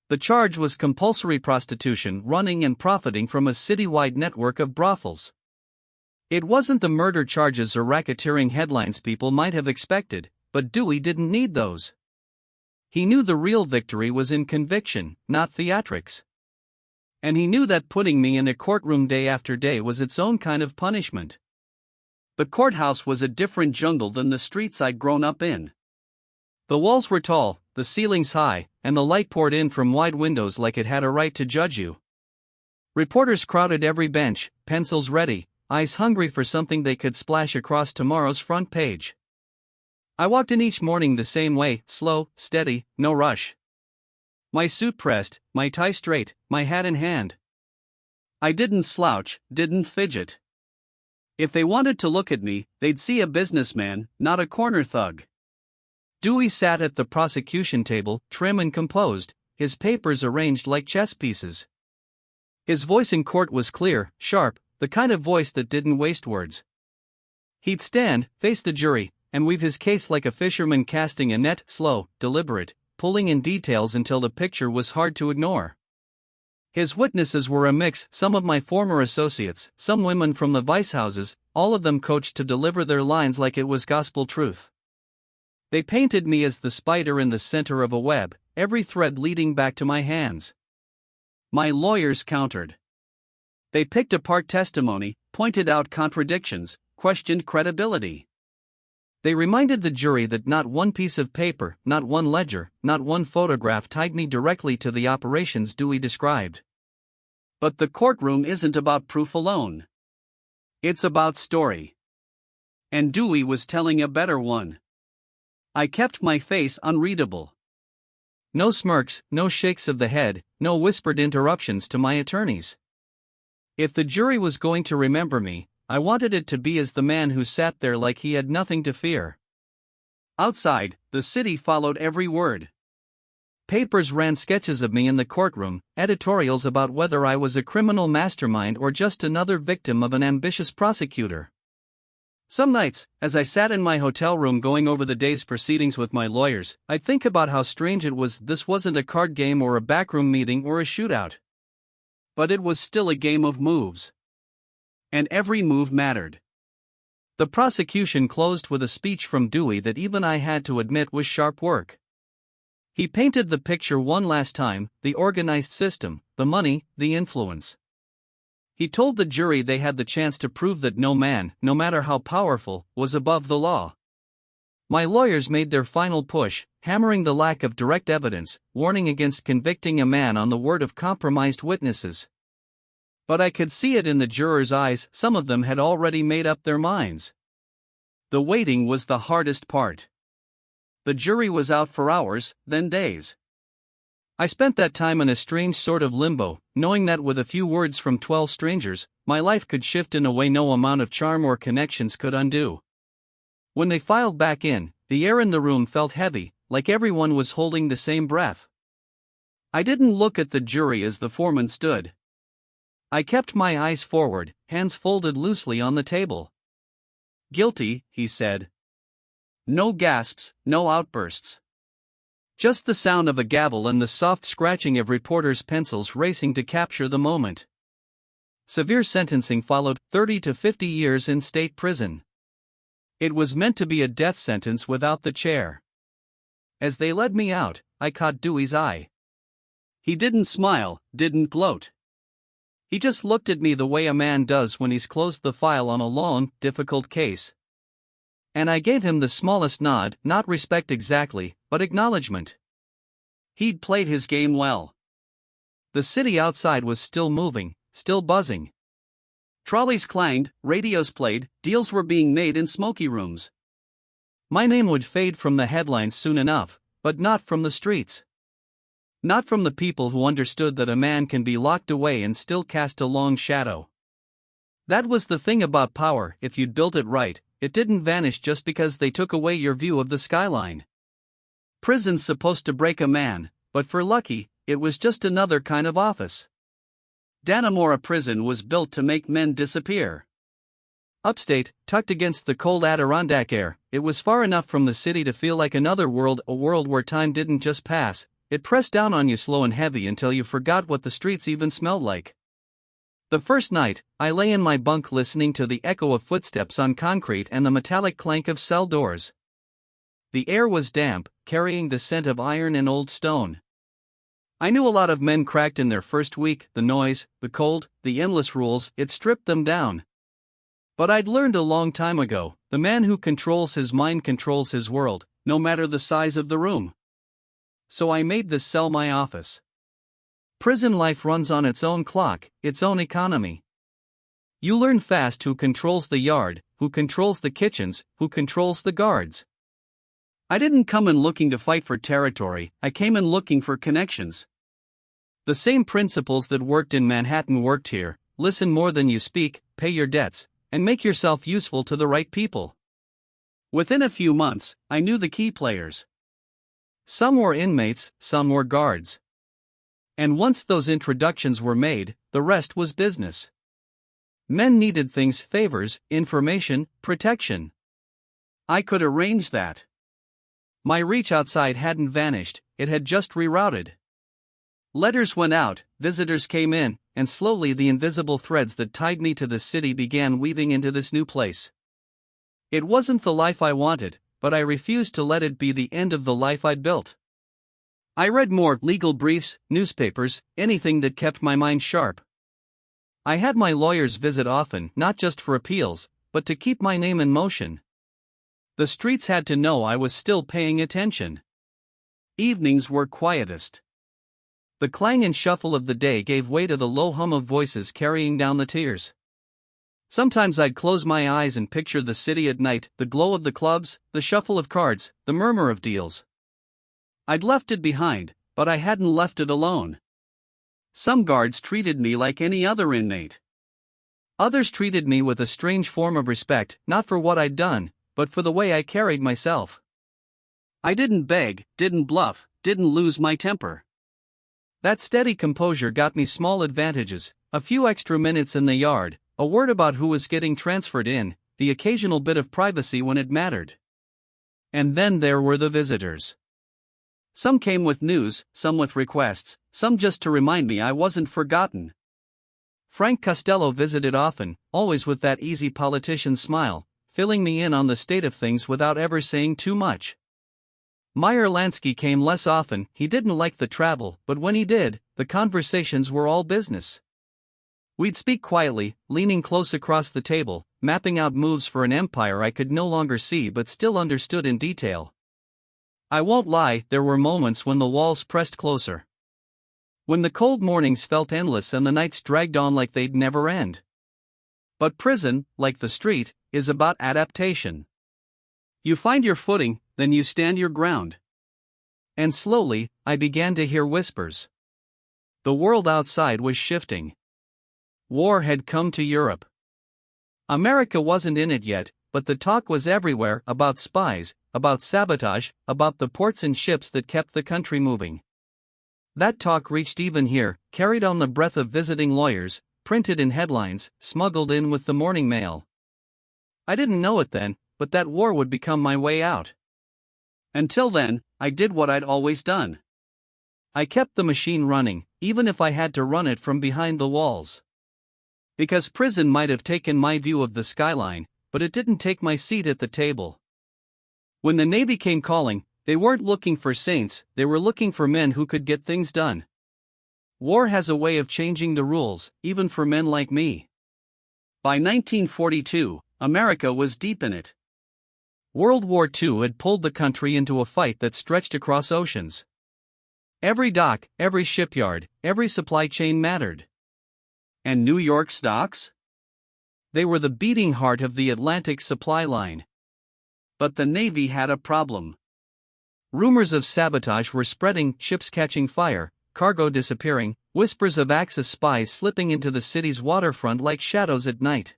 The charge was compulsory prostitution, running and profiting from a citywide network of brothels. It wasn't the murder charges or racketeering headlines people might have expected, but Dewey didn't need those. He knew the real victory was in conviction, not theatrics. And he knew that putting me in a courtroom day after day was its own kind of punishment. The courthouse was a different jungle than the streets I'd grown up in. The walls were tall, the ceilings high, and the light poured in from wide windows like it had a right to judge you. Reporters crowded every bench, pencils ready, eyes hungry for something they could splash across tomorrow's front page. I walked in each morning the same way, slow, steady, no rush. My suit pressed, my tie straight, my hat in hand. I didn't slouch, didn't fidget. If they wanted to look at me, they'd see a businessman, not a corner thug. Dewey sat at the prosecution table, trim and composed, his papers arranged like chess pieces. His voice in court was clear, sharp, the kind of voice that didn't waste words. He'd stand, face the jury, and weave his case like a fisherman casting a net, slow, deliberate, pulling in details until the picture was hard to ignore. His witnesses were a mix, some of my former associates, some women from the vice houses, all of them coached to deliver their lines like it was gospel truth. They painted me as the spider in the center of a web, every thread leading back to my hands. My lawyers countered. They picked apart testimony, pointed out contradictions, questioned credibility. They reminded the jury that not one piece of paper, not one ledger, not one photograph tied me directly to the operations Dewey described. But the courtroom isn't about proof alone. It's about story. And Dewey was telling a better one. I kept my face unreadable. No smirks, no shakes of the head, no whispered interruptions to my attorneys. If the jury was going to remember me, I wanted it to be as the man who sat there like he had nothing to fear. Outside, the city followed every word. Papers ran sketches of me in the courtroom, editorials about whether I was a criminal mastermind or just another victim of an ambitious prosecutor. Some nights, as I sat in my hotel room going over the day's proceedings with my lawyers, I'd think about how strange it was this wasn't a card game or a backroom meeting or a shootout. But it was still a game of moves. And every move mattered. The prosecution closed with a speech from Dewey that even I had to admit was sharp work. He painted the picture one last time: the organized system, the money, the influence. He told the jury they had the chance to prove that no man, no matter how powerful, was above the law. My lawyers made their final push, hammering the lack of direct evidence, warning against convicting a man on the word of compromised witnesses. But I could see it in the jurors' eyes, some of them had already made up their minds. The waiting was the hardest part. The jury was out for hours, then days. I spent that time in a strange sort of limbo, knowing that with a few words from 12 strangers, my life could shift in a way no amount of charm or connections could undo. When they filed back in, the air in the room felt heavy, like everyone was holding the same breath. I didn't look at the jury as the foreman stood. I kept my eyes forward, hands folded loosely on the table. "Guilty," he said. No gasps, no outbursts. Just the sound of a gavel and the soft scratching of reporters' pencils racing to capture the moment. Severe sentencing followed, 30 to 50 years in state prison. It was meant to be a death sentence without the chair. As they led me out, I caught Dewey's eye. He didn't smile, didn't gloat. He just looked at me the way a man does when he's closed the file on a long, difficult case. And I gave him the smallest nod, not respect exactly, but acknowledgement. He'd played his game well. The city outside was still moving, still buzzing. Trolleys clanged, radios played, deals were being made in smoky rooms. My name would fade from the headlines soon enough, but not from the streets. Not from the people who understood that a man can be locked away and still cast a long shadow. That was the thing about power: if you'd built it right, it didn't vanish just because they took away your view of the skyline. Prison's supposed to break a man, but for Lucky, it was just another kind of office. Dannemora Prison was built to make men disappear. Upstate, tucked against the cold Adirondack air, it was far enough from the city to feel like another world, a world where time didn't just pass, it pressed down on you slow and heavy until you forgot what the streets even smelled like. The first night, I lay in my bunk listening to the echo of footsteps on concrete and the metallic clank of cell doors. The air was damp, carrying the scent of iron and old stone. I knew a lot of men cracked in their first week: the noise, the cold, the endless rules, it stripped them down. But I'd learned a long time ago, the man who controls his mind controls his world, no matter the size of the room. So I made this cell my office. Prison life runs on its own clock, its own economy. You learn fast who controls the yard, who controls the kitchens, who controls the guards. I didn't come in looking to fight for territory, I came in looking for connections. The same principles that worked in Manhattan worked here: listen more than you speak, pay your debts, and make yourself useful to the right people. Within a few months, I knew the key players. Some were inmates, some were guards. And once those introductions were made, the rest was business. Men needed things: favors, information, protection. I could arrange that. My reach outside hadn't vanished, it had just rerouted. Letters went out, visitors came in, and slowly the invisible threads that tied me to the city began weaving into this new place. It wasn't the life I wanted, but I refused to let it be the end of the life I'd built. I read more: legal briefs, newspapers, anything that kept my mind sharp. I had my lawyers visit often, not just for appeals, but to keep my name in motion. The streets had to know I was still paying attention. Evenings were quietest. The clang and shuffle of the day gave way to the low hum of voices carrying down the tiers. Sometimes I'd close my eyes and picture the city at night, the glow of the clubs, the shuffle of cards, the murmur of deals. I'd left it behind, but I hadn't left it alone. Some guards treated me like any other inmate. Others treated me with a strange form of respect, not for what I'd done, but for the way I carried myself. I didn't beg, didn't bluff, didn't lose my temper. That steady composure got me small advantages, a few extra minutes in the yard, a word about who was getting transferred in, the occasional bit of privacy when it mattered. And then there were the visitors. Some came with news, some with requests, some just to remind me I wasn't forgotten. Frank Costello visited often, always with that easy politician smile, filling me in on the state of things without ever saying too much. Meyer Lansky came less often, he didn't like the travel, but when he did, the conversations were all business. We'd speak quietly, leaning close across the table, mapping out moves for an empire I could no longer see but still understood in detail. I won't lie, there were moments when the walls pressed closer. When the cold mornings felt endless and the nights dragged on like they'd never end. But prison, like the street, is about adaptation. You find your footing, then you stand your ground. And slowly, I began to hear whispers. The world outside was shifting. War had come to Europe. America wasn't in it yet, but the talk was everywhere about spies, about sabotage, about the ports and ships that kept the country moving. That talk reached even here, carried on the breath of visiting lawyers, printed in headlines, smuggled in with the morning mail. I didn't know it then, but that war would become my way out. Until then, I did what I'd always done. I kept the machine running, even if I had to run it from behind the walls. Because prison might have taken my view of the skyline, but it didn't take my seat at the table. When the Navy came calling, they weren't looking for saints, they were looking for men who could get things done. War has a way of changing the rules, even for men like me. By 1942, America was deep in it. World War II had pulled the country into a fight that stretched across oceans. Every dock, every shipyard, every supply chain mattered. And New York's docks? They were the beating heart of the Atlantic supply line. But the Navy had a problem. Rumors of sabotage were spreading, ships catching fire, cargo disappearing, whispers of Axis spies slipping into the city's waterfront like shadows at night.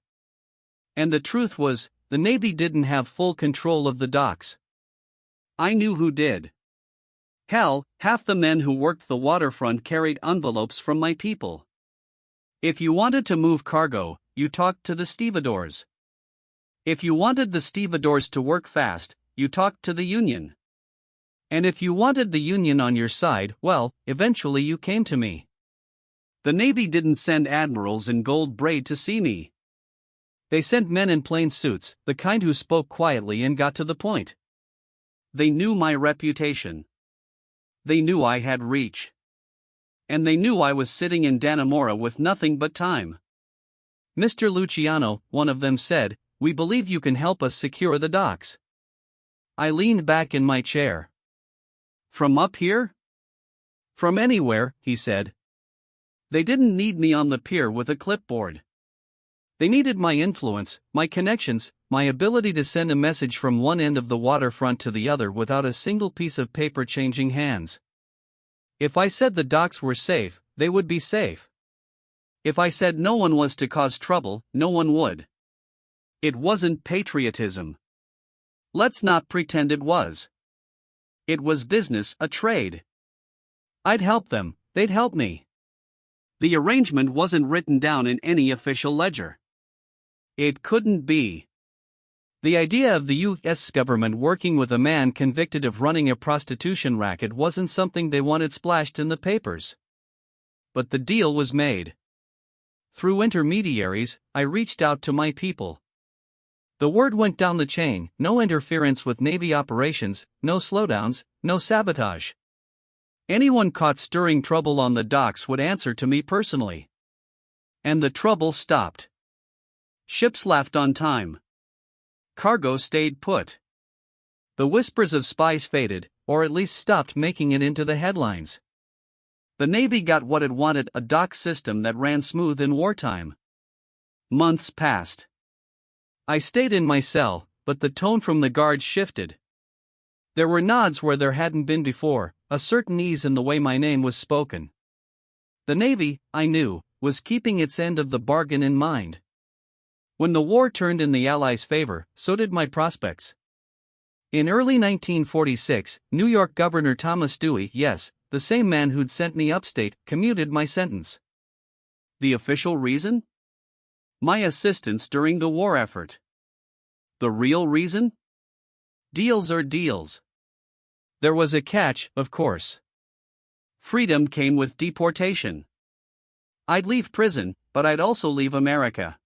And the truth was, the Navy didn't have full control of the docks. I knew who did. Hell, half the men who worked the waterfront carried envelopes from my people. If you wanted to move cargo, you talked to the stevedores. If you wanted the stevedores to work fast, you talked to the union. And if you wanted the union on your side, well, eventually you came to me. The Navy didn't send admirals in gold braid to see me. They sent men in plain suits, the kind who spoke quietly and got to the point. They knew my reputation. They knew I had reach. And they knew I was sitting in Dannemora with nothing but time. Mr. Luciano, one of them said, "We believe you can help us secure the docks." I leaned back in my chair. "From up here?" "From anywhere," he said. They didn't need me on the pier with a clipboard. They needed my influence, my connections, my ability to send a message from one end of the waterfront to the other without a single piece of paper changing hands. If I said the docks were safe, they would be safe. If I said no one was to cause trouble, no one would. It wasn't patriotism. Let's not pretend it was. It was business, a trade. I'd help them, they'd help me. The arrangement wasn't written down in any official ledger. It couldn't be. The idea of the U.S. government working with a man convicted of running a prostitution racket wasn't something they wanted splashed in the papers. But the deal was made. Through intermediaries, I reached out to my people. The word went down the chain, no interference with Navy operations, no slowdowns, no sabotage. Anyone caught stirring trouble on the docks would answer to me personally. And the trouble stopped. Ships left on time. Cargo stayed put. The whispers of spies faded, or at least stopped making it into the headlines. The Navy got what it wanted, a dock system that ran smooth in wartime. Months passed. I stayed in my cell, but the tone from the guards shifted. There were nods where there hadn't been before, a certain ease in the way my name was spoken. The Navy, I knew, was keeping its end of the bargain in mind. When the war turned in the Allies' favor, so did my prospects. In early 1946, New York Governor Thomas Dewey, yes, the same man who'd sent me upstate, commuted my sentence. The official reason? My assistance during the war effort. The real reason? Deals are deals. There was a catch, of course. Freedom came with deportation. I'd leave prison, but I'd also leave America.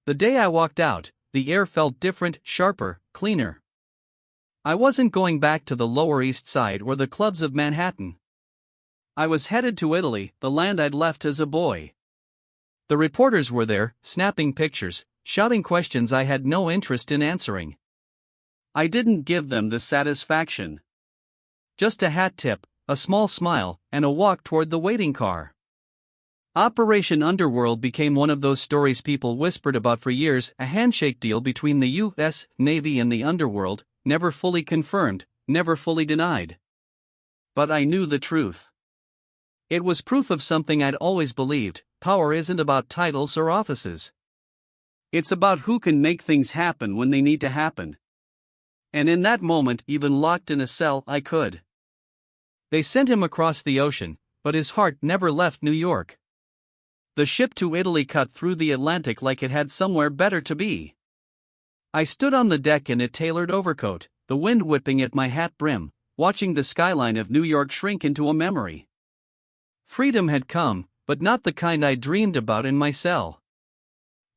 The day I walked out, the air felt different, sharper, cleaner. I wasn't going back to the Lower East Side or the clubs of Manhattan. I was headed to Italy, the land I'd left as a boy. The reporters were there, snapping pictures, shouting questions I had no interest in answering. I didn't give them the satisfaction. Just a hat tip, a small smile, and a walk toward the waiting car. Operation Underworld became one of those stories people whispered about for years, a handshake deal between the U.S. Navy and the underworld, never fully confirmed, never fully denied. But I knew the truth. It was proof of something I'd always believed: power isn't about titles or offices. It's about who can make things happen when they need to happen. And in that moment, even locked in a cell, I could. They sent him across the ocean, but his heart never left New York. The ship to Italy cut through the Atlantic like it had somewhere better to be. I stood on the deck in a tailored overcoat, the wind whipping at my hat brim, watching the skyline of New York shrink into a memory. Freedom had come, but not the kind I dreamed about in my cell.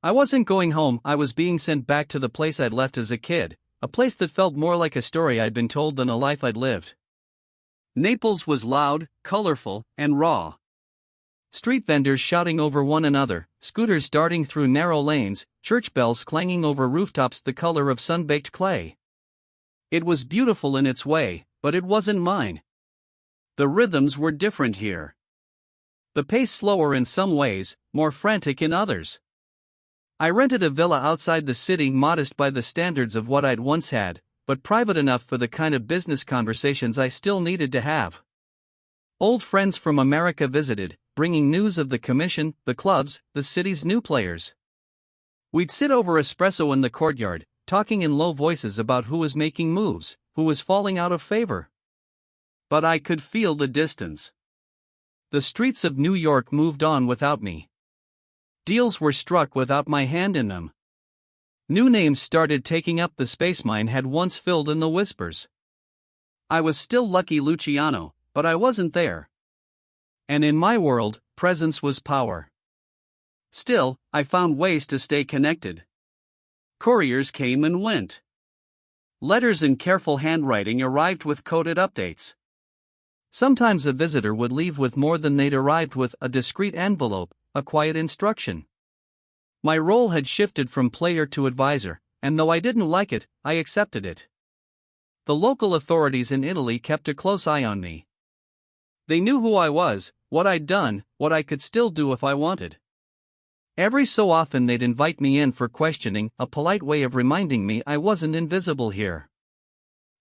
I wasn't going home, I was being sent back to the place I'd left as a kid, a place that felt more like a story I'd been told than a life I'd lived. Naples was loud, colorful, and raw. Street vendors shouting over one another, scooters darting through narrow lanes, church bells clanging over rooftops the color of sun-baked clay. It was beautiful in its way, but it wasn't mine. The rhythms were different here. The pace slower in some ways, more frantic in others. I rented a villa outside the city, modest by the standards of what I'd once had, but private enough for the kind of business conversations I still needed to have. Old friends from America visited, bringing news of the commission, the clubs, the city's new players. We'd sit over espresso in the courtyard, talking in low voices about who was making moves, who was falling out of favor. But I could feel the distance. The streets of New York moved on without me. Deals were struck without my hand in them. New names started taking up the space mine had once filled in the whispers. I was still Lucky Luciano, but I wasn't there. And in my world, presence was power. Still, I found ways to stay connected. Couriers came and went. Letters in careful handwriting arrived with coded updates. Sometimes a visitor would leave with more than they'd arrived with, a discreet envelope, a quiet instruction. My role had shifted from player to advisor, and though I didn't like it, I accepted it. The local authorities in Italy kept a close eye on me. They knew who I was, what I'd done, what I could still do if I wanted. Every so often they'd invite me in for questioning, a polite way of reminding me I wasn't invisible here.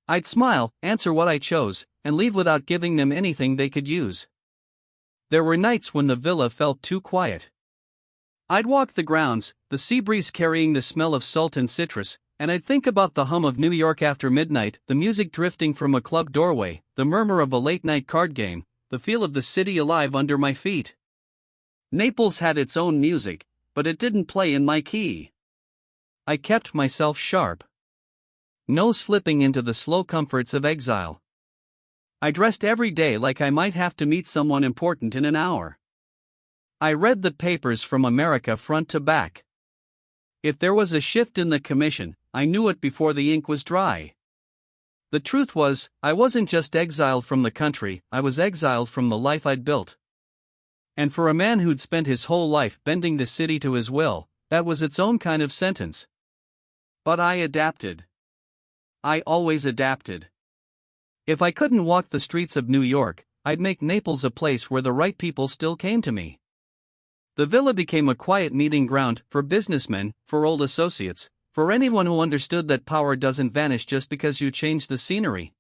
I'd smile, answer what I chose, and leave without giving them anything they could use. There were nights when the villa felt too quiet. I'd walk the grounds, the sea breeze carrying the smell of salt and citrus, and I'd think about the hum of New York after midnight, the music drifting from a club doorway, the murmur of a late-night card game, the feel of the city alive under my feet. Naples had its own music, but it didn't play in my key. I kept myself sharp. No slipping into the slow comforts of exile. I dressed every day like I might have to meet someone important in an hour. I read the papers from America front to back. If there was a shift in the commission, I knew it before the ink was dry. The truth was, I wasn't just exiled from the country, I was exiled from the life I'd built. And for a man who'd spent his whole life bending the city to his will, that was its own kind of sentence. But I adapted. I always adapted. If I couldn't walk the streets of New York, I'd make Naples a place where the right people still came to me. The villa became a quiet meeting ground for businessmen, for old associates, for anyone who understood that power doesn't vanish just because you change the scenery.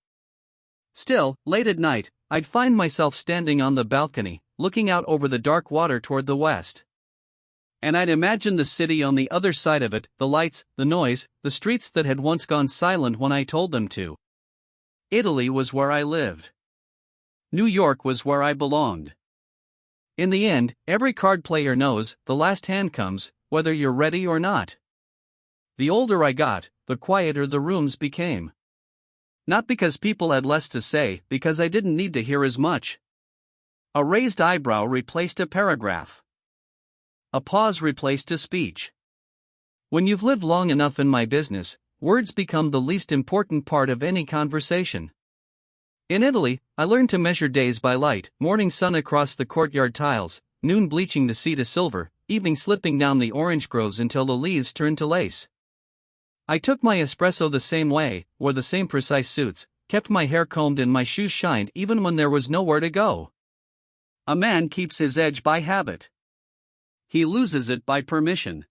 Still, late at night, I'd find myself standing on the balcony, looking out over the dark water toward the west. And I'd imagine the city on the other side of it, the lights, the noise, the streets that had once gone silent when I told them to. Italy was where I lived. New York was where I belonged. In the end, every card player knows, the last hand comes, whether you're ready or not. The older I got, the quieter the rooms became. Not because people had less to say, because I didn't need to hear as much. A raised eyebrow replaced a paragraph. A pause replaced a speech. When you've lived long enough in my business, words become the least important part of any conversation. In Italy, I learned to measure days by light, morning sun across the courtyard tiles, noon bleaching the sea to silver, evening slipping down the orange groves until the leaves turned to lace. I took my espresso the same way, wore the same precise suits, kept my hair combed and my shoes shined even when there was nowhere to go. A man keeps his edge by habit. He loses it by permission.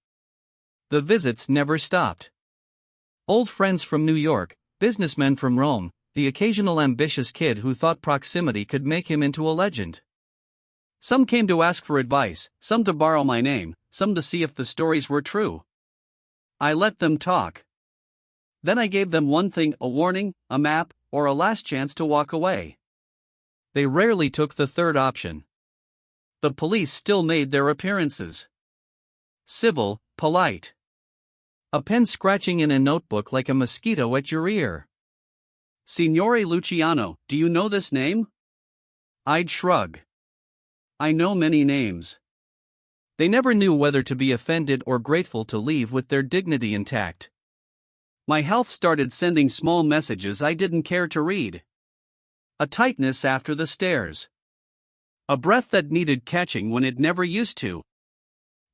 The visits never stopped. Old friends from New York, businessmen from Rome, the occasional ambitious kid who thought proximity could make him into a legend. Some came to ask for advice, some to borrow my name, some to see if the stories were true. I let them talk. Then I gave them one thing, a warning, a map, or a last chance to walk away. They rarely took the third option. The police still made their appearances. Civil, polite. A pen scratching in a notebook like a mosquito at your ear. Signore Luciano, do you know this name? I'd shrug. I know many names. They never knew whether to be offended or grateful to leave with their dignity intact. My health started sending small messages I didn't care to read. A tightness after the stairs. A breath that needed catching when it never used to.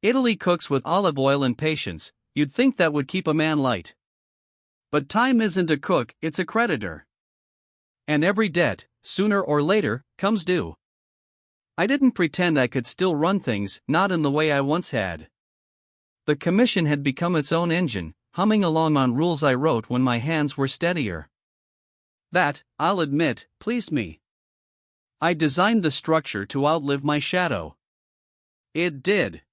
Italy cooks with olive oil and patience, you'd think that would keep a man light. But time isn't a cook, it's a creditor. And every debt, sooner or later, comes due. I didn't pretend I could still run things, not in the way I once had. The commission had become its own engine, humming along on rules I wrote when my hands were steadier. That, I'll admit, pleased me. I designed the structure to outlive my shadow. It did.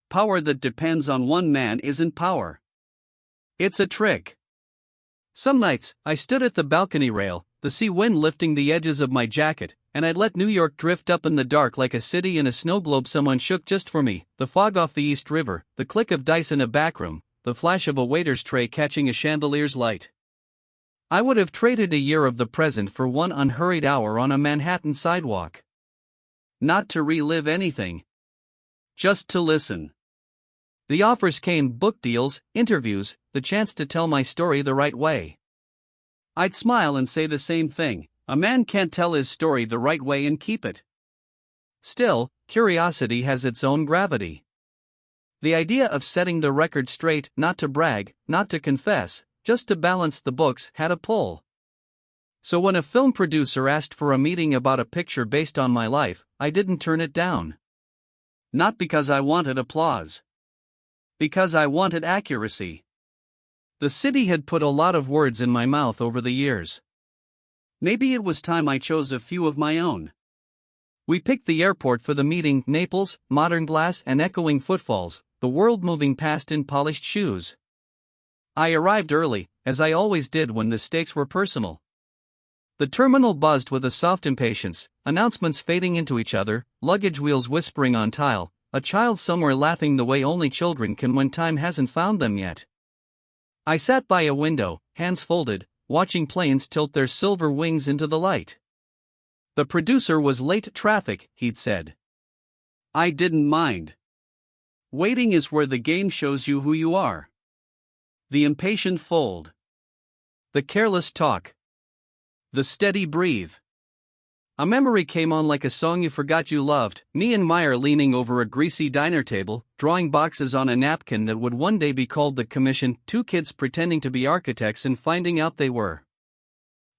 Power that depends on one man isn't power. It's a trick. Some nights, I stood at the balcony rail, the sea wind lifting the edges of my jacket, and I'd let New York drift up in the dark like a city in a snow globe someone shook just for me, the fog off the East River, the click of dice in a backroom, the flash of a waiter's tray catching a chandelier's light. I would have traded a year of the present for one unhurried hour on a Manhattan sidewalk. Not to relive anything. Just to listen. The offers came: book deals, interviews, the chance to tell my story the right way. I'd smile and say the same thing: a man can't tell his story the right way and keep it. Still, curiosity has its own gravity. The idea of setting the record straight, not to brag, not to confess, just to balance the books, had a pull. So when a film producer asked for a meeting about a picture based on my life, I didn't turn it down. Not because I wanted applause. Because I wanted accuracy. The city had put a lot of words in my mouth over the years. Maybe it was time I chose a few of my own. We picked the airport for the meeting: Naples, modern glass and echoing footfalls, the world moving past in polished shoes. I arrived early, as I always did when the stakes were personal. The terminal buzzed with a soft impatience, announcements fading into each other, luggage wheels whispering on tile, a child somewhere laughing the way only children can when time hasn't found them yet. I sat by a window, hands folded, watching planes tilt their silver wings into the light. The producer was late to traffic, he'd said. I didn't mind. Waiting is where the game shows you who you are. The impatient fold. The careless talk. The steady breathe. A memory came on like a song you forgot you loved, me and Meyer leaning over a greasy diner table, drawing boxes on a napkin that would one day be called the Commission, two kids pretending to be architects and finding out they were.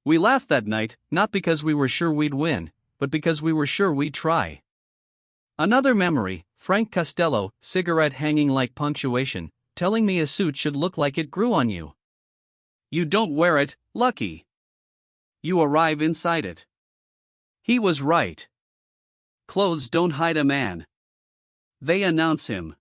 We laughed that night, not because we were sure we'd win, but because we were sure we'd try. Another memory, Frank Costello, cigarette hanging like punctuation, telling me a suit should look like it grew on you. You don't wear it, Lucky. You arrive inside it. He was right. Clothes don't hide a man. They announce him.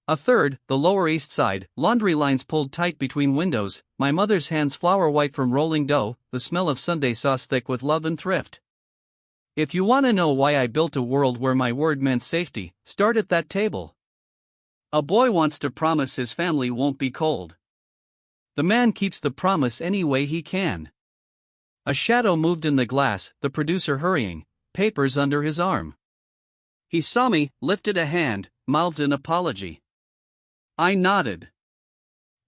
A third, the Lower East Side, laundry lines pulled tight between windows, my mother's hands flour white from rolling dough, the smell of Sunday sauce thick with love and thrift. If you want to know why I built a world where my word meant safety, start at that table. A boy wants to promise his family won't be cold. The man keeps the promise any way he can. A shadow moved in the glass, the producer hurrying, papers under his arm. He saw me, lifted a hand, mouthed an apology. I nodded.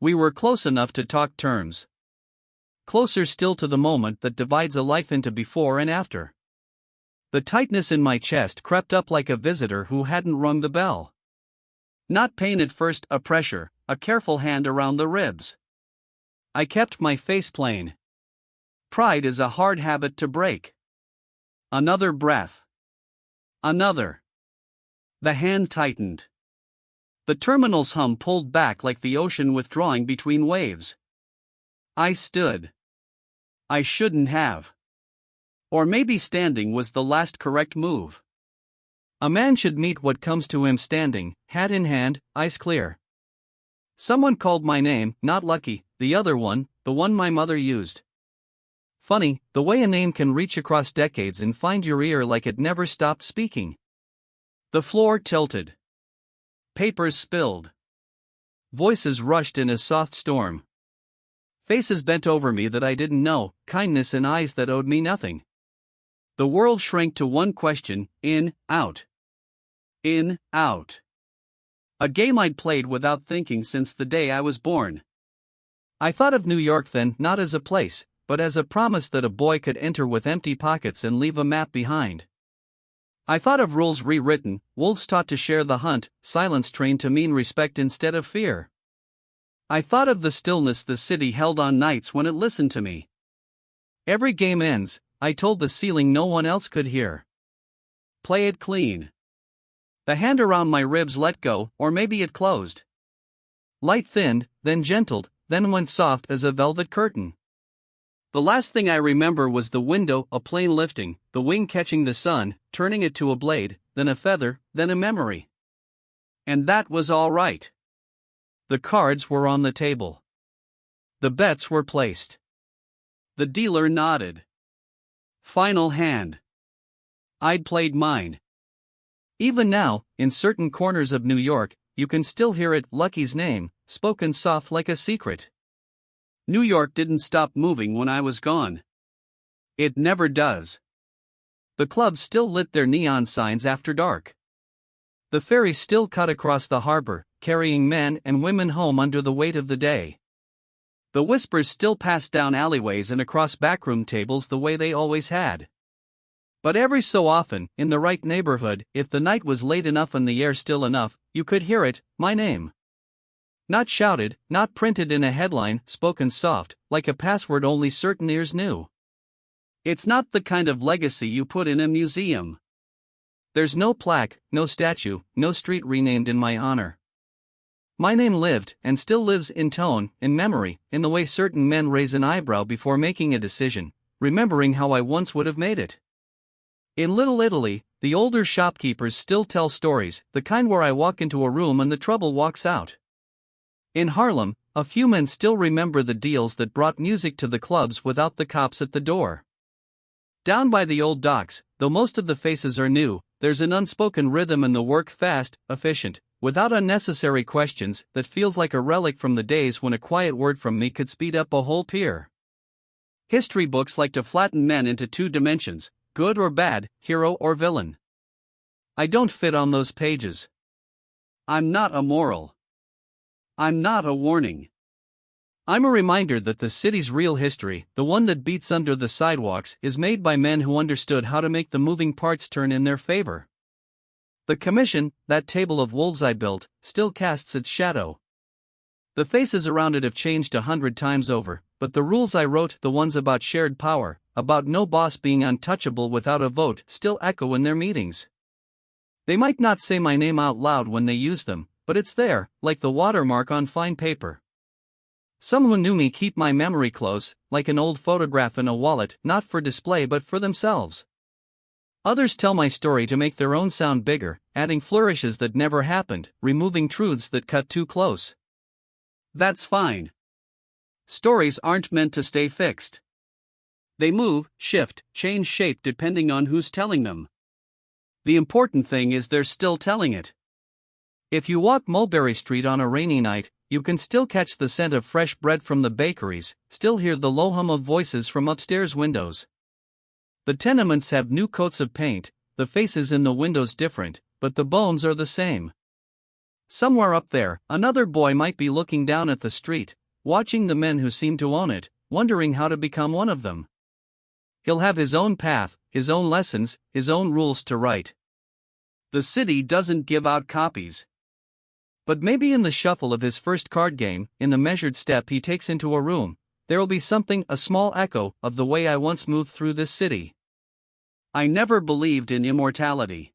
We were close enough to talk terms. Closer still to the moment that divides a life into before and after. The tightness in my chest crept up like a visitor who hadn't rung the bell. Not pain at first, a pressure, a careful hand around the ribs. I kept my face plain. Pride is a hard habit to break. Another breath. Another. The hand tightened. The terminal's hum pulled back like the ocean withdrawing between waves. I stood. I shouldn't have. Or maybe standing was the last correct move. A man should meet what comes to him standing, hat in hand, eyes clear. Someone called my name, not Lucky, the other one, the one my mother used. Funny, the way a name can reach across decades and find your ear like it never stopped speaking. The floor tilted. Papers spilled. Voices rushed in a soft storm. Faces bent over me that I didn't know, kindness in eyes that owed me nothing. The world shrank to one question, in, out. In, out. A game I'd played without thinking since the day I was born. I thought of New York then not as a place, but as a promise that a boy could enter with empty pockets and leave a map behind. I thought of rules rewritten, wolves taught to share the hunt, silence trained to mean respect instead of fear. I thought of the stillness the city held on nights when it listened to me. Every game ends, I told the ceiling no one else could hear. Play it clean. The hand around my ribs let go, or maybe it closed. Light thinned, then gentled, then went soft as a velvet curtain. The last thing I remember was the window, a plane lifting, the wing catching the sun, turning it to a blade, then a feather, then a memory. And that was all right. The cards were on the table. The bets were placed. The dealer nodded. Final hand. I'd played mine. Even now, in certain corners of New York, you can still hear it, Lucky's name, spoken soft like a secret. New York didn't stop moving when I was gone. It never does. The clubs still lit their neon signs after dark. The ferries still cut across the harbor, carrying men and women home under the weight of the day. The whispers still passed down alleyways and across backroom tables the way they always had. But every so often, in the right neighborhood, if the night was late enough and the air still enough, you could hear it, my name. Not shouted, not printed in a headline, spoken soft, like a password only certain ears knew. It's not the kind of legacy you put in a museum. There's no plaque, no statue, no street renamed in my honor. My name lived, and still lives in tone, in memory, in the way certain men raise an eyebrow before making a decision, remembering how I once would have made it. In Little Italy, the older shopkeepers still tell stories, the kind where I walk into a room and the trouble walks out. In Harlem, a few men still remember the deals that brought music to the clubs without the cops at the door. Down by the old docks, though most of the faces are new, there's an unspoken rhythm in the work fast, efficient, without unnecessary questions, that feels like a relic from the days when a quiet word from me could speed up a whole pier. History books like to flatten men into two dimensions, good or bad, hero or villain. I don't fit on those pages. I'm not a moral. I'm not a warning. I'm a reminder that the city's real history, the one that beats under the sidewalks, is made by men who understood how to make the moving parts turn in their favor. The commission, that table of wolves I built, still casts its shadow. The faces around it have changed 100 times over, but the rules I wrote, the ones about shared power, about no boss being untouchable without a vote, still echo in their meetings. They might not say my name out loud when they use them, but it's there, like the watermark on fine paper. Some who knew me keep my memory close, like an old photograph in a wallet, not for display but for themselves. Others tell my story to make their own sound bigger, adding flourishes that never happened, removing truths that cut too close. That's fine. Stories aren't meant to stay fixed. They move, shift, change shape depending on who's telling them. The important thing is they're still telling it. If you walk Mulberry Street on a rainy night, you can still catch the scent of fresh bread from the bakeries, still hear the low hum of voices from upstairs windows. The tenements have new coats of paint, the faces in the windows different, but the bones are the same. Somewhere up there, another boy might be looking down at the street, watching the men who seem to own it, wondering how to become one of them. He'll have his own path, his own lessons, his own rules to write. The city doesn't give out copies. But maybe in the shuffle of his first card game, in the measured step he takes into a room, there'll be something, a small echo, of the way I once moved through this city. I never believed in immortality.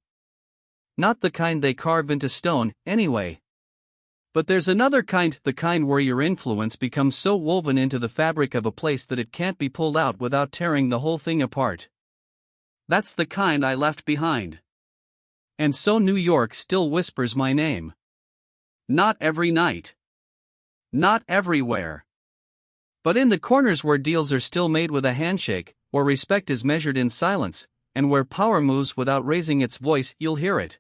Not the kind they carve into stone, anyway. But there's another kind, the kind where your influence becomes so woven into the fabric of a place that it can't be pulled out without tearing the whole thing apart. That's the kind I left behind. And so New York still whispers my name. Not every night. Not everywhere. But in the corners where deals are still made with a handshake, where respect is measured in silence, and where power moves without raising its voice, you'll hear it.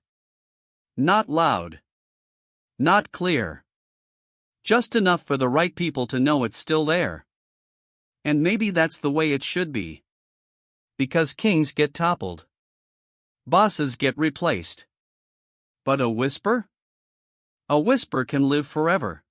Not loud. Not clear. Just enough for the right people to know it's still there. And maybe that's the way it should be. Because kings get toppled. Bosses get replaced. But a whisper? A whisper can live forever.